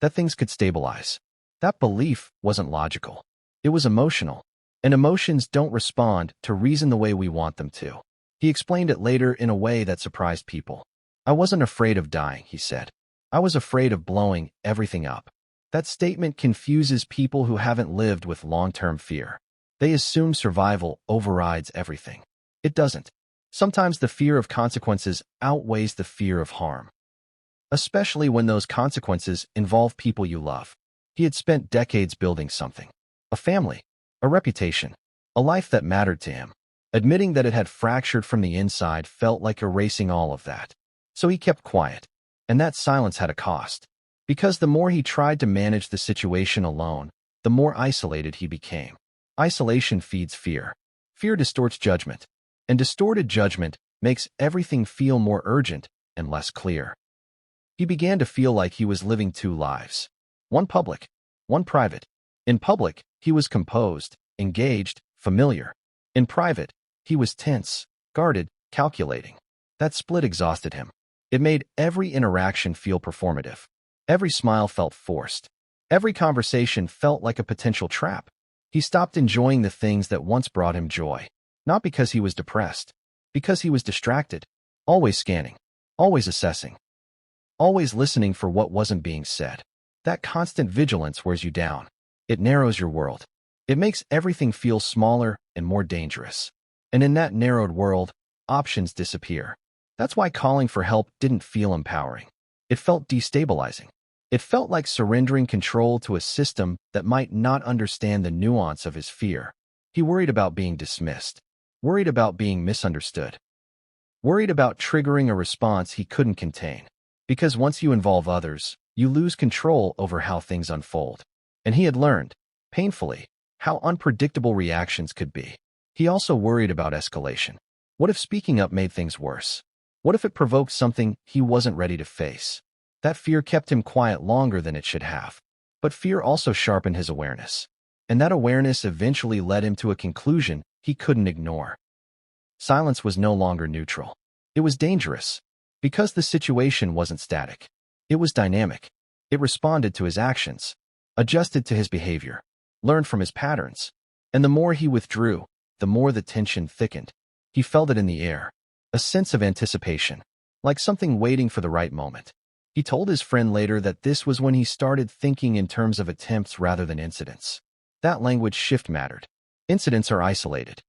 that things could stabilize. That belief wasn't logical. It was emotional, and emotions don't respond to reason the way we want them to. He explained it later in a way that surprised people. I wasn't afraid of dying, he said. I was afraid of blowing everything up. That statement confuses people who haven't lived with long-term fear. They assume survival overrides everything. It doesn't. Sometimes the fear of consequences outweighs the fear of harm, especially when those consequences involve people you love. He had spent decades building something, a family, a reputation, a life that mattered to him. Admitting that it had fractured from the inside felt like erasing all of that. So he kept quiet, and that silence had a cost. Because the more he tried to manage the situation alone, the more isolated he became. Isolation feeds fear. Fear distorts judgment, and distorted judgment makes everything feel more urgent and less clear. He began to feel like he was living two lives. One public, one private. In public, he was composed, engaged, familiar. In private, he was tense, guarded, calculating. That split exhausted him. It made every interaction feel performative. Every smile felt forced. Every conversation felt like a potential trap. He stopped enjoying the things that once brought him joy. Not because he was depressed, because he was distracted, always scanning, always assessing, always listening for what wasn't being said. That constant vigilance wears you down. It narrows your world. It makes everything feel smaller and more dangerous. And in that narrowed world, options disappear. That's why calling for help didn't feel empowering. It felt destabilizing. It felt like surrendering control to a system that might not understand the nuance of his fear. He worried about being dismissed, worried about being misunderstood, worried about triggering a response he couldn't contain. Because once you involve others, you lose control over how things unfold. And he had learned, painfully, how unpredictable reactions could be. He also worried about escalation. What if speaking up made things worse? What if it provoked something he wasn't ready to face? That fear kept him quiet longer than it should have. But fear also sharpened his awareness. And that awareness eventually led him to a conclusion he couldn't ignore. Silence was no longer neutral. It was dangerous. Because the situation wasn't static. It was dynamic. It responded to his actions, adjusted to his behavior, learned from his patterns. And the more he withdrew, the more the tension thickened. He felt it in the air, a sense of anticipation, like something waiting for the right moment. He told his friend later that this was when he started thinking in terms of attempts rather than incidents. That language shift mattered. Incidents are isolated.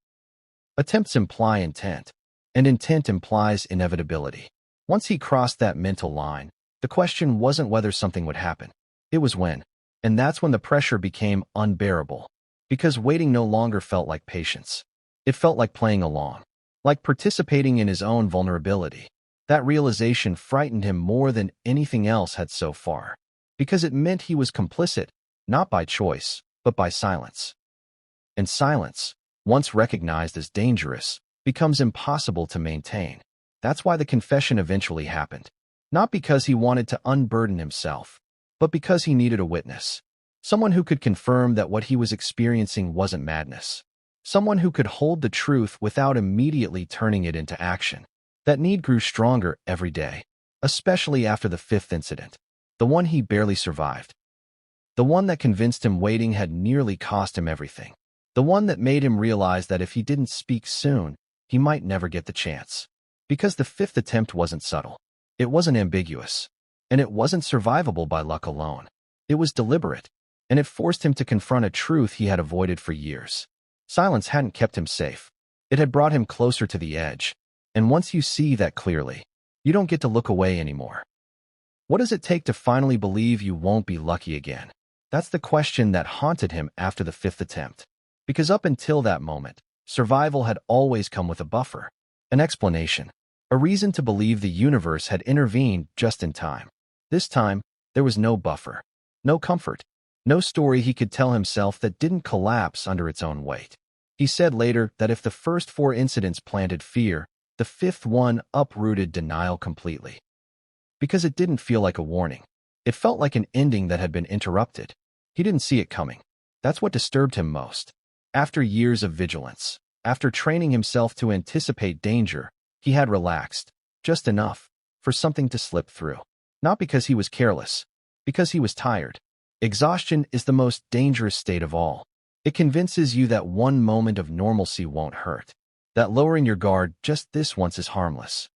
Attempts imply intent, and intent implies inevitability. Once he crossed that mental line, the question wasn't whether something would happen. It was when. And that's when the pressure became unbearable. Because waiting no longer felt like patience. It felt like playing along. Like participating in his own vulnerability. That realization frightened him more than anything else had so far. Because it meant he was complicit, not by choice, but by silence. And silence, once recognized as dangerous, becomes impossible to maintain. That's why the confession eventually happened. Not because he wanted to unburden himself, but because he needed a witness. Someone who could confirm that what he was experiencing wasn't madness. Someone who could hold the truth without immediately turning it into action. That need grew stronger every day, especially after the fifth incident, the one he barely survived. The one that convinced him waiting had nearly cost him everything. The one that made him realize that if he didn't speak soon, he might never get the chance. Because the fifth attempt wasn't subtle. It wasn't ambiguous. And it wasn't survivable by luck alone. It was deliberate. And it forced him to confront a truth he had avoided for years. Silence hadn't kept him safe. It had brought him closer to the edge. And once you see that clearly, you don't get to look away anymore. What does it take to finally believe you won't be lucky again? That's the question that haunted him after the fifth attempt. Because up until that moment, survival had always come with a buffer, an explanation, a reason to believe the universe had intervened just in time. This time, there was no buffer, no comfort, no story he could tell himself that didn't collapse under its own weight. He said later that if the first 4 incidents planted fear, the fifth one uprooted denial completely. Because it didn't feel like a warning. It felt like an ending that had been interrupted. He didn't see it coming. That's what disturbed him most. After years of vigilance, after training himself to anticipate danger, he had relaxed, just enough, for something to slip through. Not because he was careless, Because he was tired. Exhaustion is the most dangerous state of all. It convinces you that one moment of normalcy won't hurt, that lowering your guard just this once is harmless,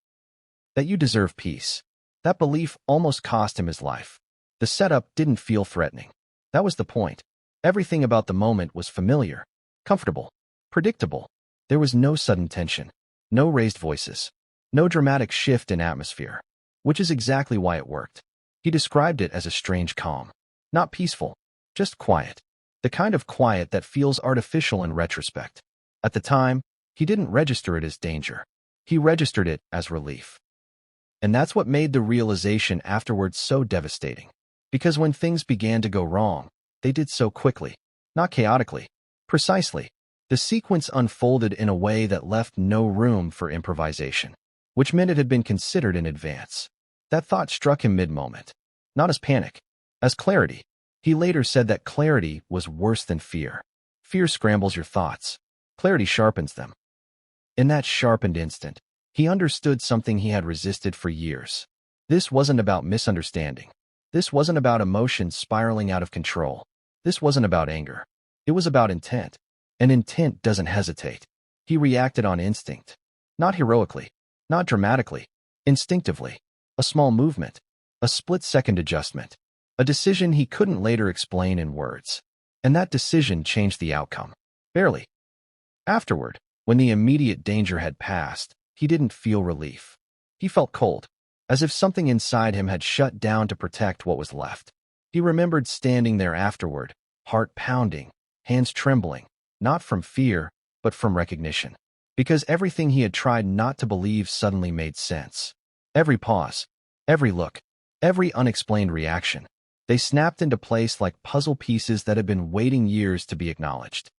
that you deserve peace. That belief almost cost him his life. The setup didn't feel threatening. That was the point. Everything about the moment was familiar, comfortable, predictable. There was no sudden tension, no raised voices, no dramatic shift in atmosphere, which is exactly why it worked. He described it as a strange calm. Not peaceful, just quiet. The kind of quiet that feels artificial in retrospect. At the time, he didn't register it as danger. He registered it as relief. And that's what made the realization afterwards so devastating. Because when things began to go wrong, they did so quickly, not chaotically, precisely. The sequence unfolded in a way that left no room for improvisation, which meant it had been considered in advance. That thought struck him mid-moment, not as panic, as clarity. He later said that clarity was worse than fear. Fear scrambles your thoughts. Clarity sharpens them. In that sharpened instant, he understood something he had resisted for years. This wasn't about misunderstanding. This wasn't about emotions spiraling out of control. This wasn't about anger. It was about intent. And intent doesn't hesitate. He reacted on instinct. Not heroically. Not dramatically. Instinctively. A small movement. A split-second adjustment. A decision he couldn't later explain in words. And that decision changed the outcome. Barely. Afterward, when the immediate danger had passed, he didn't feel relief. He felt cold, as if something inside him had shut down to protect what was left. He remembered standing there afterward, heart pounding, hands trembling, not from fear, but from recognition. Because everything he had tried not to believe suddenly made sense. Every pause, every look, every unexplained reaction. They snapped into place like puzzle pieces that had been waiting years to be acknowledged.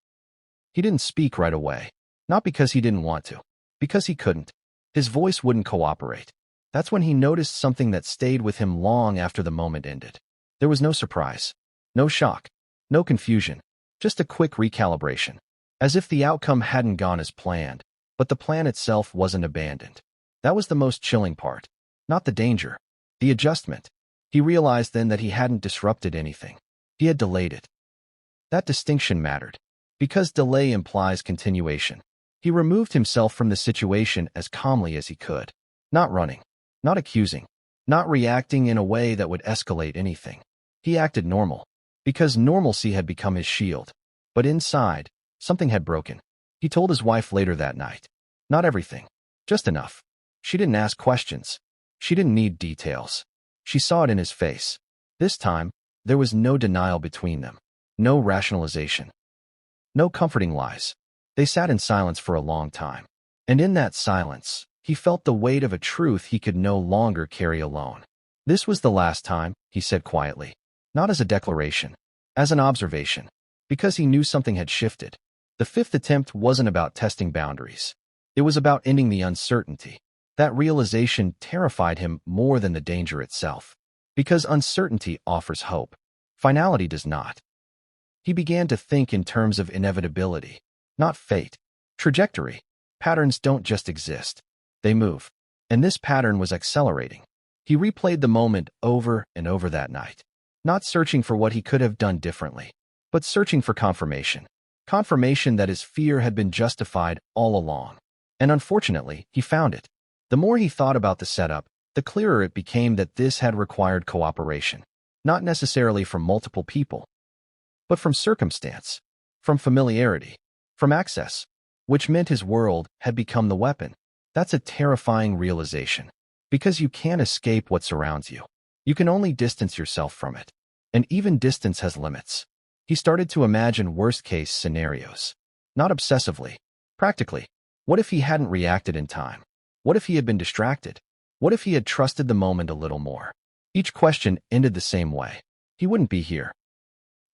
He didn't speak right away. Not because he didn't want to. Because he couldn't. His voice wouldn't cooperate. That's when he noticed something that stayed with him long after the moment ended. There was no surprise. No shock. No confusion. Just a quick recalibration. As if the outcome hadn't gone as planned, but the plan itself wasn't abandoned. That was the most chilling part. Not the danger. The adjustment. He realized then that he hadn't disrupted anything. He had delayed it. That distinction mattered. Because delay implies continuation. He removed himself from the situation as calmly as he could. Not running. Not accusing. Not reacting in a way that would escalate anything. He acted normal. Because normalcy had become his shield. But inside, something had broken. He told his wife later that night. Not everything. Just enough. She didn't ask questions. She didn't need details. She saw it in his face. This time, there was no denial between them. No rationalization. No comforting lies. They sat in silence for a long time. And in that silence, he felt the weight of a truth he could no longer carry alone. This was the last time, he said quietly. Not as a declaration. As an observation. Because he knew something had shifted. The fifth attempt wasn't about testing boundaries. It was about ending the uncertainty. That realization terrified him more than the danger itself. Because uncertainty offers hope. Finality does not. He began to think in terms of inevitability, not fate. Trajectory. Patterns don't just exist. They move. And this pattern was accelerating. He replayed the moment over and over that night. Not searching for what he could have done differently, but searching for confirmation. Confirmation that his fear had been justified all along. And unfortunately, he found it. The more he thought about the setup, the clearer it became that this had required cooperation. Not necessarily from multiple people, but from circumstance, from familiarity, from access, which meant his world had become the weapon. That's a terrifying realization. Because you can't escape what surrounds you. You can only distance yourself from it. And even distance has limits. He started to imagine worst-case scenarios. Not obsessively. Practically. What if he hadn't reacted in time? What if he had been distracted? What if he had trusted the moment a little more? Each question ended the same way. He wouldn't be here.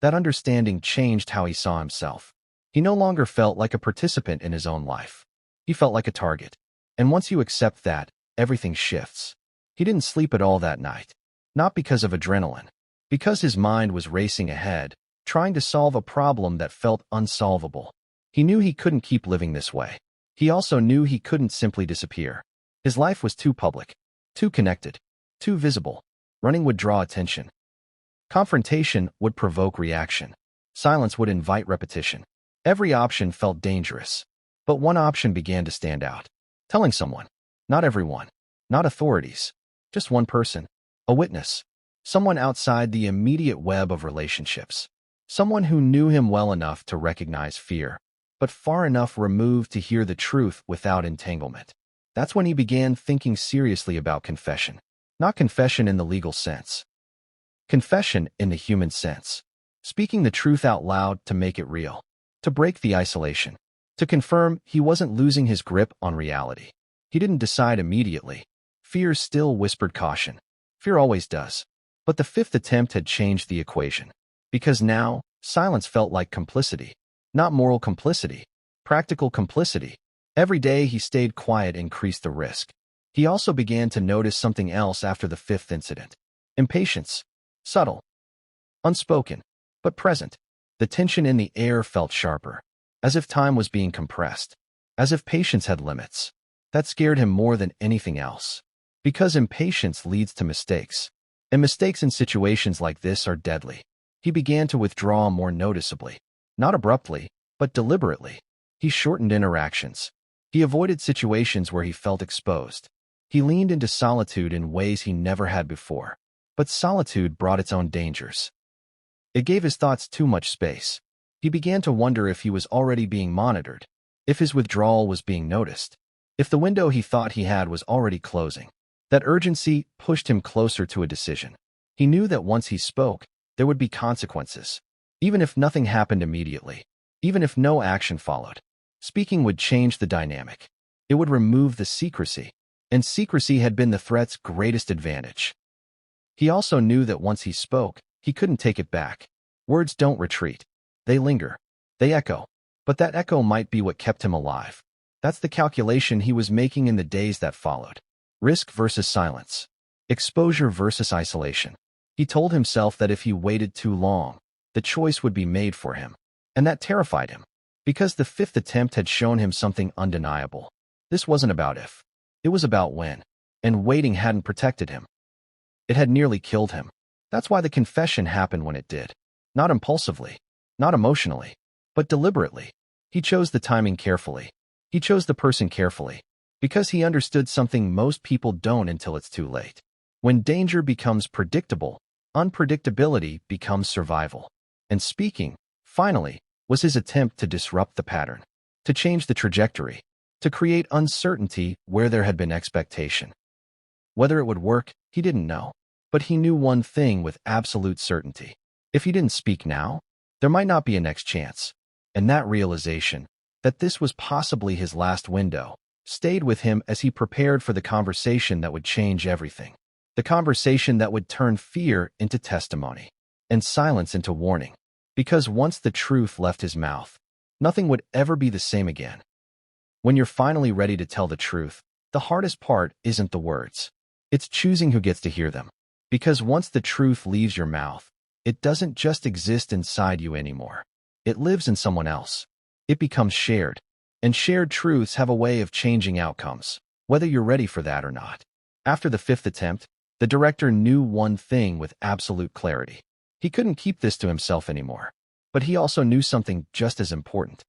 That understanding changed how he saw himself. He no longer felt like a participant in his own life. He felt like a target. And once you accept that, everything shifts. He didn't sleep at all that night. Not because of adrenaline. Because his mind was racing ahead, trying to solve a problem that felt unsolvable. He knew he couldn't keep living this way. He also knew he couldn't simply disappear. His life was too public, too connected, too visible. Running would draw attention. Confrontation would provoke reaction. Silence would invite repetition. Every option felt dangerous. But one option began to stand out. Telling someone. Not everyone. Not authorities. Just one person. A witness. Someone outside the immediate web of relationships. Someone who knew him well enough to recognize fear, but far enough removed to hear the truth without entanglement. That's when he began thinking seriously about confession. Not confession in the legal sense. Confession in the human sense. Speaking the truth out loud to make it real. To break the isolation. To confirm he wasn't losing his grip on reality. He didn't decide immediately. Fear still whispered caution. Fear always does. But the fifth attempt had changed the equation. Because now, silence felt like complicity. Not moral complicity. Practical complicity. Every day he stayed quiet increased the risk. He also began to notice something else after the fifth incident. Impatience. Subtle. Unspoken. But present. The tension in the air felt sharper. As if time was being compressed. As if patience had limits. That scared him more than anything else. Because impatience leads to mistakes. And mistakes in situations like this are deadly. He began to withdraw more noticeably. Not abruptly, but deliberately. He shortened interactions. He avoided situations where he felt exposed. He leaned into solitude in ways he never had before. But solitude brought its own dangers. It gave his thoughts too much space. He began to wonder if he was already being monitored, if his withdrawal was being noticed, if the window he thought he had was already closing. That urgency pushed him closer to a decision. He knew that once he spoke, there would be consequences. Even if nothing happened immediately, even if no action followed, speaking would change the dynamic. It would remove the secrecy, and secrecy had been the threat's greatest advantage. He also knew that once he spoke, he couldn't take it back. Words don't retreat. They linger. They echo. But that echo might be what kept him alive. That's the calculation he was making in the days that followed. Risk versus silence. Exposure versus isolation. He told himself that if he waited too long, the choice would be made for him. And that terrified him. Because the fifth attempt had shown him something undeniable. This wasn't about if. It was about when. And waiting hadn't protected him. It had nearly killed him. That's why the confession happened when it did. Not impulsively. Not emotionally. But deliberately. He chose the timing carefully. He chose the person carefully. Because he understood something most people don't until it's too late. When danger becomes predictable, unpredictability becomes survival. And speaking, finally, was his attempt to disrupt the pattern. To change the trajectory. To create uncertainty where there had been expectation. Whether it would work, he didn't know. But he knew one thing with absolute certainty. If he didn't speak now, there might not be a next chance. And that realization, that this was possibly his last window, stayed with him as he prepared for the conversation that would change everything. The conversation that would turn fear into testimony, and silence into warning. Because once the truth left his mouth, nothing would ever be the same again. When you're finally ready to tell the truth, the hardest part isn't the words. It's choosing who gets to hear them. Because once the truth leaves your mouth, it doesn't just exist inside you anymore. It lives in someone else. It becomes shared. And shared truths have a way of changing outcomes, whether you're ready for that or not. After the fifth attempt, the director knew one thing with absolute clarity. He couldn't keep this to himself anymore. But he also knew something just as important.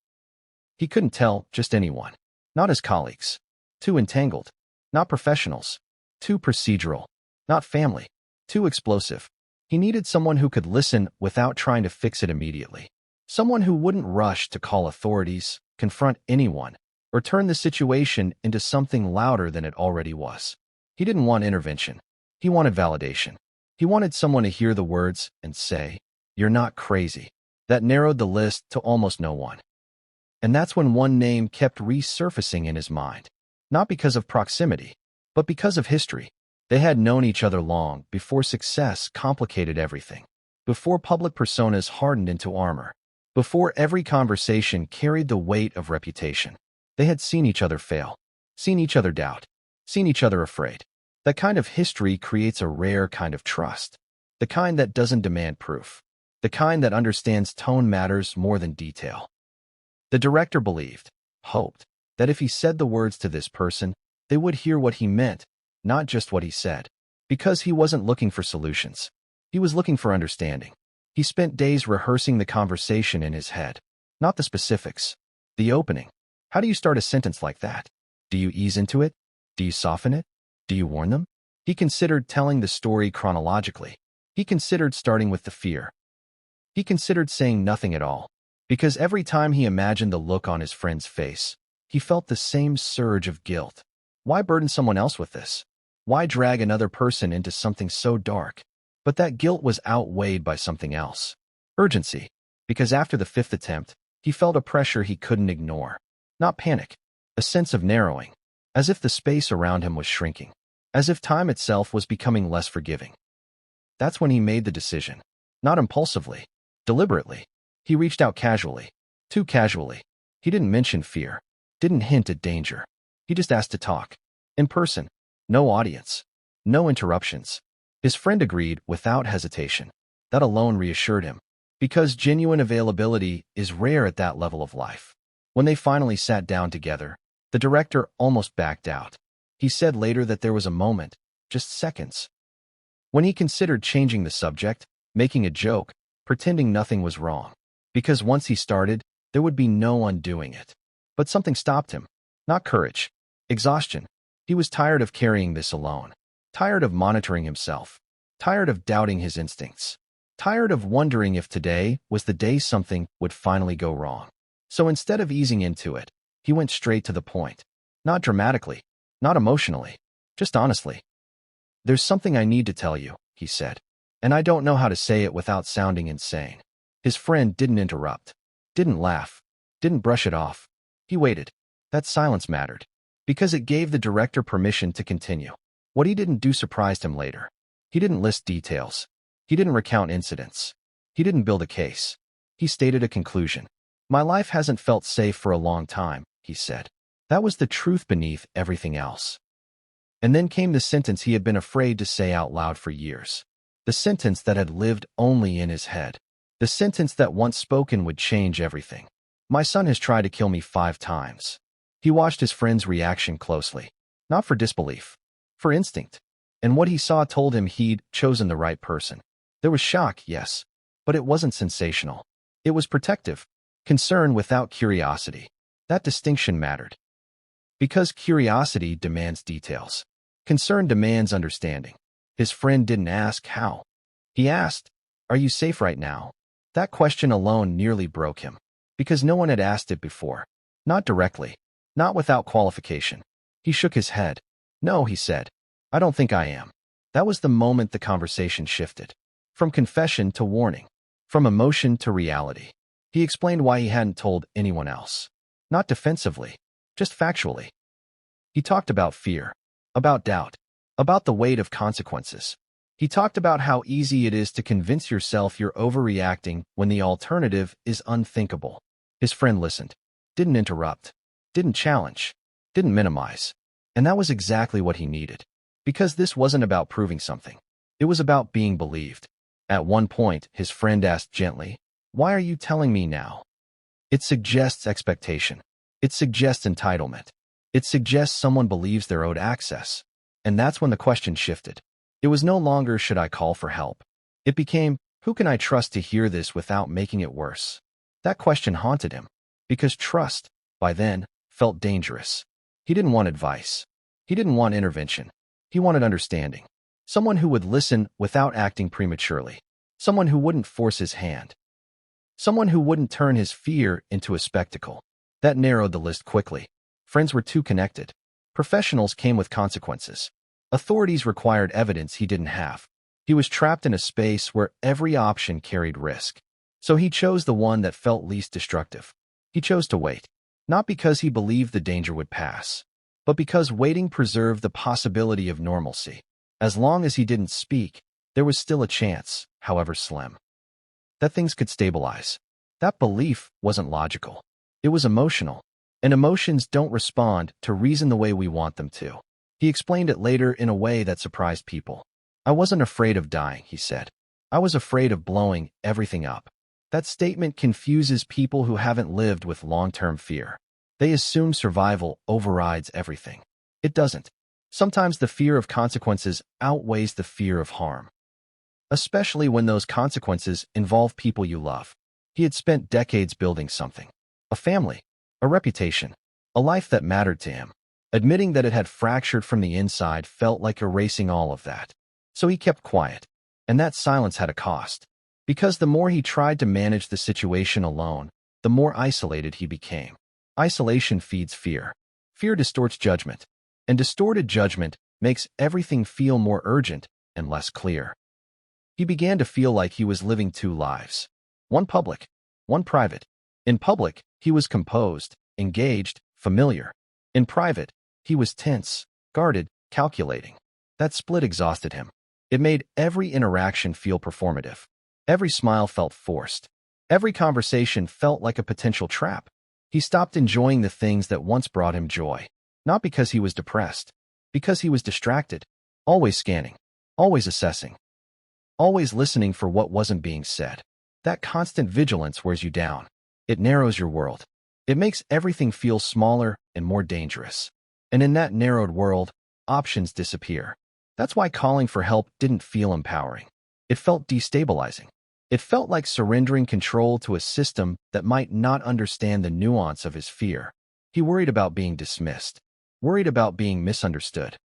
He couldn't tell just anyone. Not his colleagues. Too entangled. Not professionals. Too procedural. Not family. Too explosive. He needed someone who could listen without trying to fix it immediately. Someone who wouldn't rush to call authorities, confront anyone, or turn the situation into something louder than it already was. He didn't want intervention. He wanted validation. He wanted someone to hear the words and say, "You're not crazy." That narrowed the list to almost no one. And that's when one name kept resurfacing in his mind. Not because of proximity, but because of history. They had known each other long before success complicated everything. Before public personas hardened into armor. Before every conversation carried the weight of reputation. They had seen each other fail. Seen each other doubt. Seen each other afraid. That kind of history creates a rare kind of trust. The kind that doesn't demand proof. The kind that understands tone matters more than detail. The director believed, hoped, that if he said the words to this person, they would hear what he meant, not just what he said. Because he wasn't looking for solutions. He was looking for understanding. He spent days rehearsing the conversation in his head. Not the specifics. The opening. How do you start a sentence like that? Do you ease into it? Do you soften it? Do you warn them? He considered telling the story chronologically. He considered starting with the fear. He considered saying nothing at all. Because every time he imagined the look on his friend's face, he felt the same surge of guilt. Why burden someone else with this? Why drag another person into something so dark? But that guilt was outweighed by something else. Urgency. Because after the fifth attempt, he felt a pressure he couldn't ignore. Not panic. A sense of narrowing. As if the space around him was shrinking. As if time itself was becoming less forgiving. That's when he made the decision. Not impulsively. Deliberately. He reached out casually. Too casually. He didn't mention fear. Didn't hint at danger. He just asked to talk. In person. No audience. No interruptions. His friend agreed without hesitation. That alone reassured him. Because genuine availability is rare at that level of life. When they finally sat down together, the director almost backed out. He said later that there was a moment, just seconds, when he considered changing the subject, making a joke, pretending nothing was wrong. Because once he started, there would be no undoing it. But something stopped him. Not courage. Exhaustion. He was tired of carrying this alone. Tired of monitoring himself. Tired of doubting his instincts. Tired of wondering if today was the day something would finally go wrong. So instead of easing into it, he went straight to the point. Not dramatically. Not emotionally. Just honestly. There's something I need to tell you, he said. And I don't know how to say it without sounding insane. His friend didn't interrupt. Didn't laugh. Didn't brush it off. He waited. That silence mattered. Because it gave the director permission to continue. What he didn't do surprised him later. He didn't list details. He didn't recount incidents. He didn't build a case. He stated a conclusion. My life hasn't felt safe for a long time, he said. That was the truth beneath everything else. And then came the sentence he had been afraid to say out loud for years. The sentence that had lived only in his head. The sentence that once spoken would change everything. My son has tried to kill me 5 times. He watched his friend's reaction closely. Not for disbelief. For instinct. And what he saw told him he'd chosen the right person. There was shock, yes. But it wasn't sensational. It was protective. Concern without curiosity. That distinction mattered. Because curiosity demands details. Concern demands understanding. His friend didn't ask how. He asked, "Are you safe right now?" That question alone nearly broke him. Because no one had asked it before. Not directly. Not without qualification. He shook his head. "No," he said. "I don't think I am." That was the moment the conversation shifted. From confession to warning. From emotion to reality. He explained why he hadn't told anyone else. Not defensively. Just factually. He talked about fear. About doubt. About the weight of consequences. He talked about how easy it is to convince yourself you're overreacting when the alternative is unthinkable. His friend listened. Didn't interrupt. Didn't challenge. Didn't minimize. And that was exactly what he needed. Because this wasn't about proving something. It was about being believed. At one point, his friend asked gently, "Why are you telling me now?" It suggests expectation. It suggests entitlement. It suggests someone believes they're owed access. And that's when the question shifted. It was no longer, should I call for help? It became, who can I trust to hear this without making it worse? That question haunted him. Because trust, by then, felt dangerous. He didn't want advice. He didn't want intervention. He wanted understanding. Someone who would listen without acting prematurely. Someone who wouldn't force his hand. Someone who wouldn't turn his fear into a spectacle. That narrowed the list quickly. Friends were too connected. Professionals came with consequences. Authorities required evidence he didn't have. He was trapped in a space where every option carried risk. So he chose the one that felt least destructive. He chose to wait. Not because he believed the danger would pass, but because waiting preserved the possibility of normalcy. As long as he didn't speak, there was still a chance, however slim, that things could stabilize. That belief wasn't logical. It was emotional. And emotions don't respond to reason the way we want them to. He explained it later in a way that surprised people. I wasn't afraid of dying, he said. I was afraid of blowing everything up. That statement confuses people who haven't lived with long-term fear. They assume survival overrides everything. It doesn't. Sometimes the fear of consequences outweighs the fear of harm. especially when those consequences involve people you love. He had spent decades building something, a family, a reputation, a life that mattered to him. Admitting that it had fractured from the inside felt like erasing all of that. So he kept quiet, and that silence had a cost. Because the more he tried to manage the situation alone, the more isolated he became. Isolation feeds fear. Fear distorts judgment, and distorted judgment makes everything feel more urgent and less clear. He began to feel like he was living two lives. One public, one private. In public, he was composed, engaged, familiar. In private, he was tense, guarded, calculating. That split exhausted him. It made every interaction feel performative. Every smile felt forced. Every conversation felt like a potential trap. He stopped enjoying the things that once brought him joy. Not because he was depressed, because he was distracted, always scanning, always assessing, always listening for what wasn't being said. That constant vigilance wears you down. It narrows your world. It makes everything feel smaller and more dangerous. And in that narrowed world, options disappear. That's why calling for help didn't feel empowering. It felt destabilizing. It felt like surrendering control to a system that might not understand the nuance of his fear. He worried about being dismissed, worried about being misunderstood,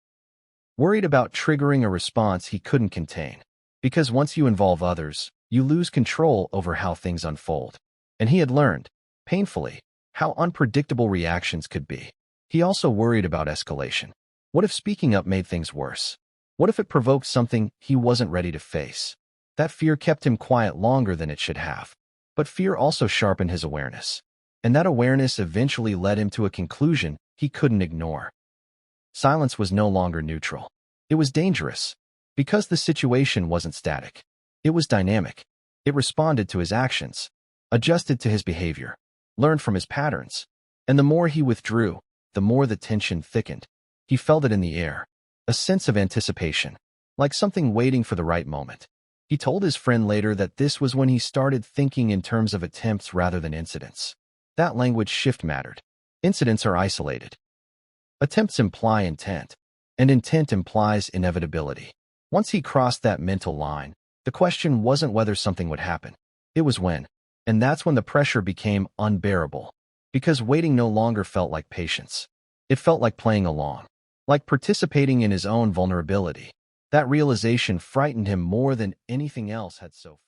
worried about triggering a response he couldn't contain. Because once you involve others, you lose control over how things unfold. And he had learned, painfully, how unpredictable reactions could be. He also worried about escalation. What if speaking up made things worse? What if it provoked something he wasn't ready to face? That fear kept him quiet longer than it should have. But fear also sharpened his awareness. And that awareness eventually led him to a conclusion he couldn't ignore. Silence was no longer neutral. It was dangerous. Because the situation wasn't static. It was dynamic. It responded to his actions, adjusted to his behavior, learned from his patterns. And the more he withdrew, the more the tension thickened. He felt it in the air, a sense of anticipation, like something waiting for the right moment. He told his friend later that this was when he started thinking in terms of attempts rather than incidents. That language shift mattered. Incidents are isolated. Attempts imply intent, and intent implies inevitability. Once he crossed that mental line, the question wasn't whether something would happen. It was when. And that's when the pressure became unbearable. Because waiting no longer felt like patience. It felt like playing along. Like participating in his own vulnerability. That realization frightened him more than anything else had so far.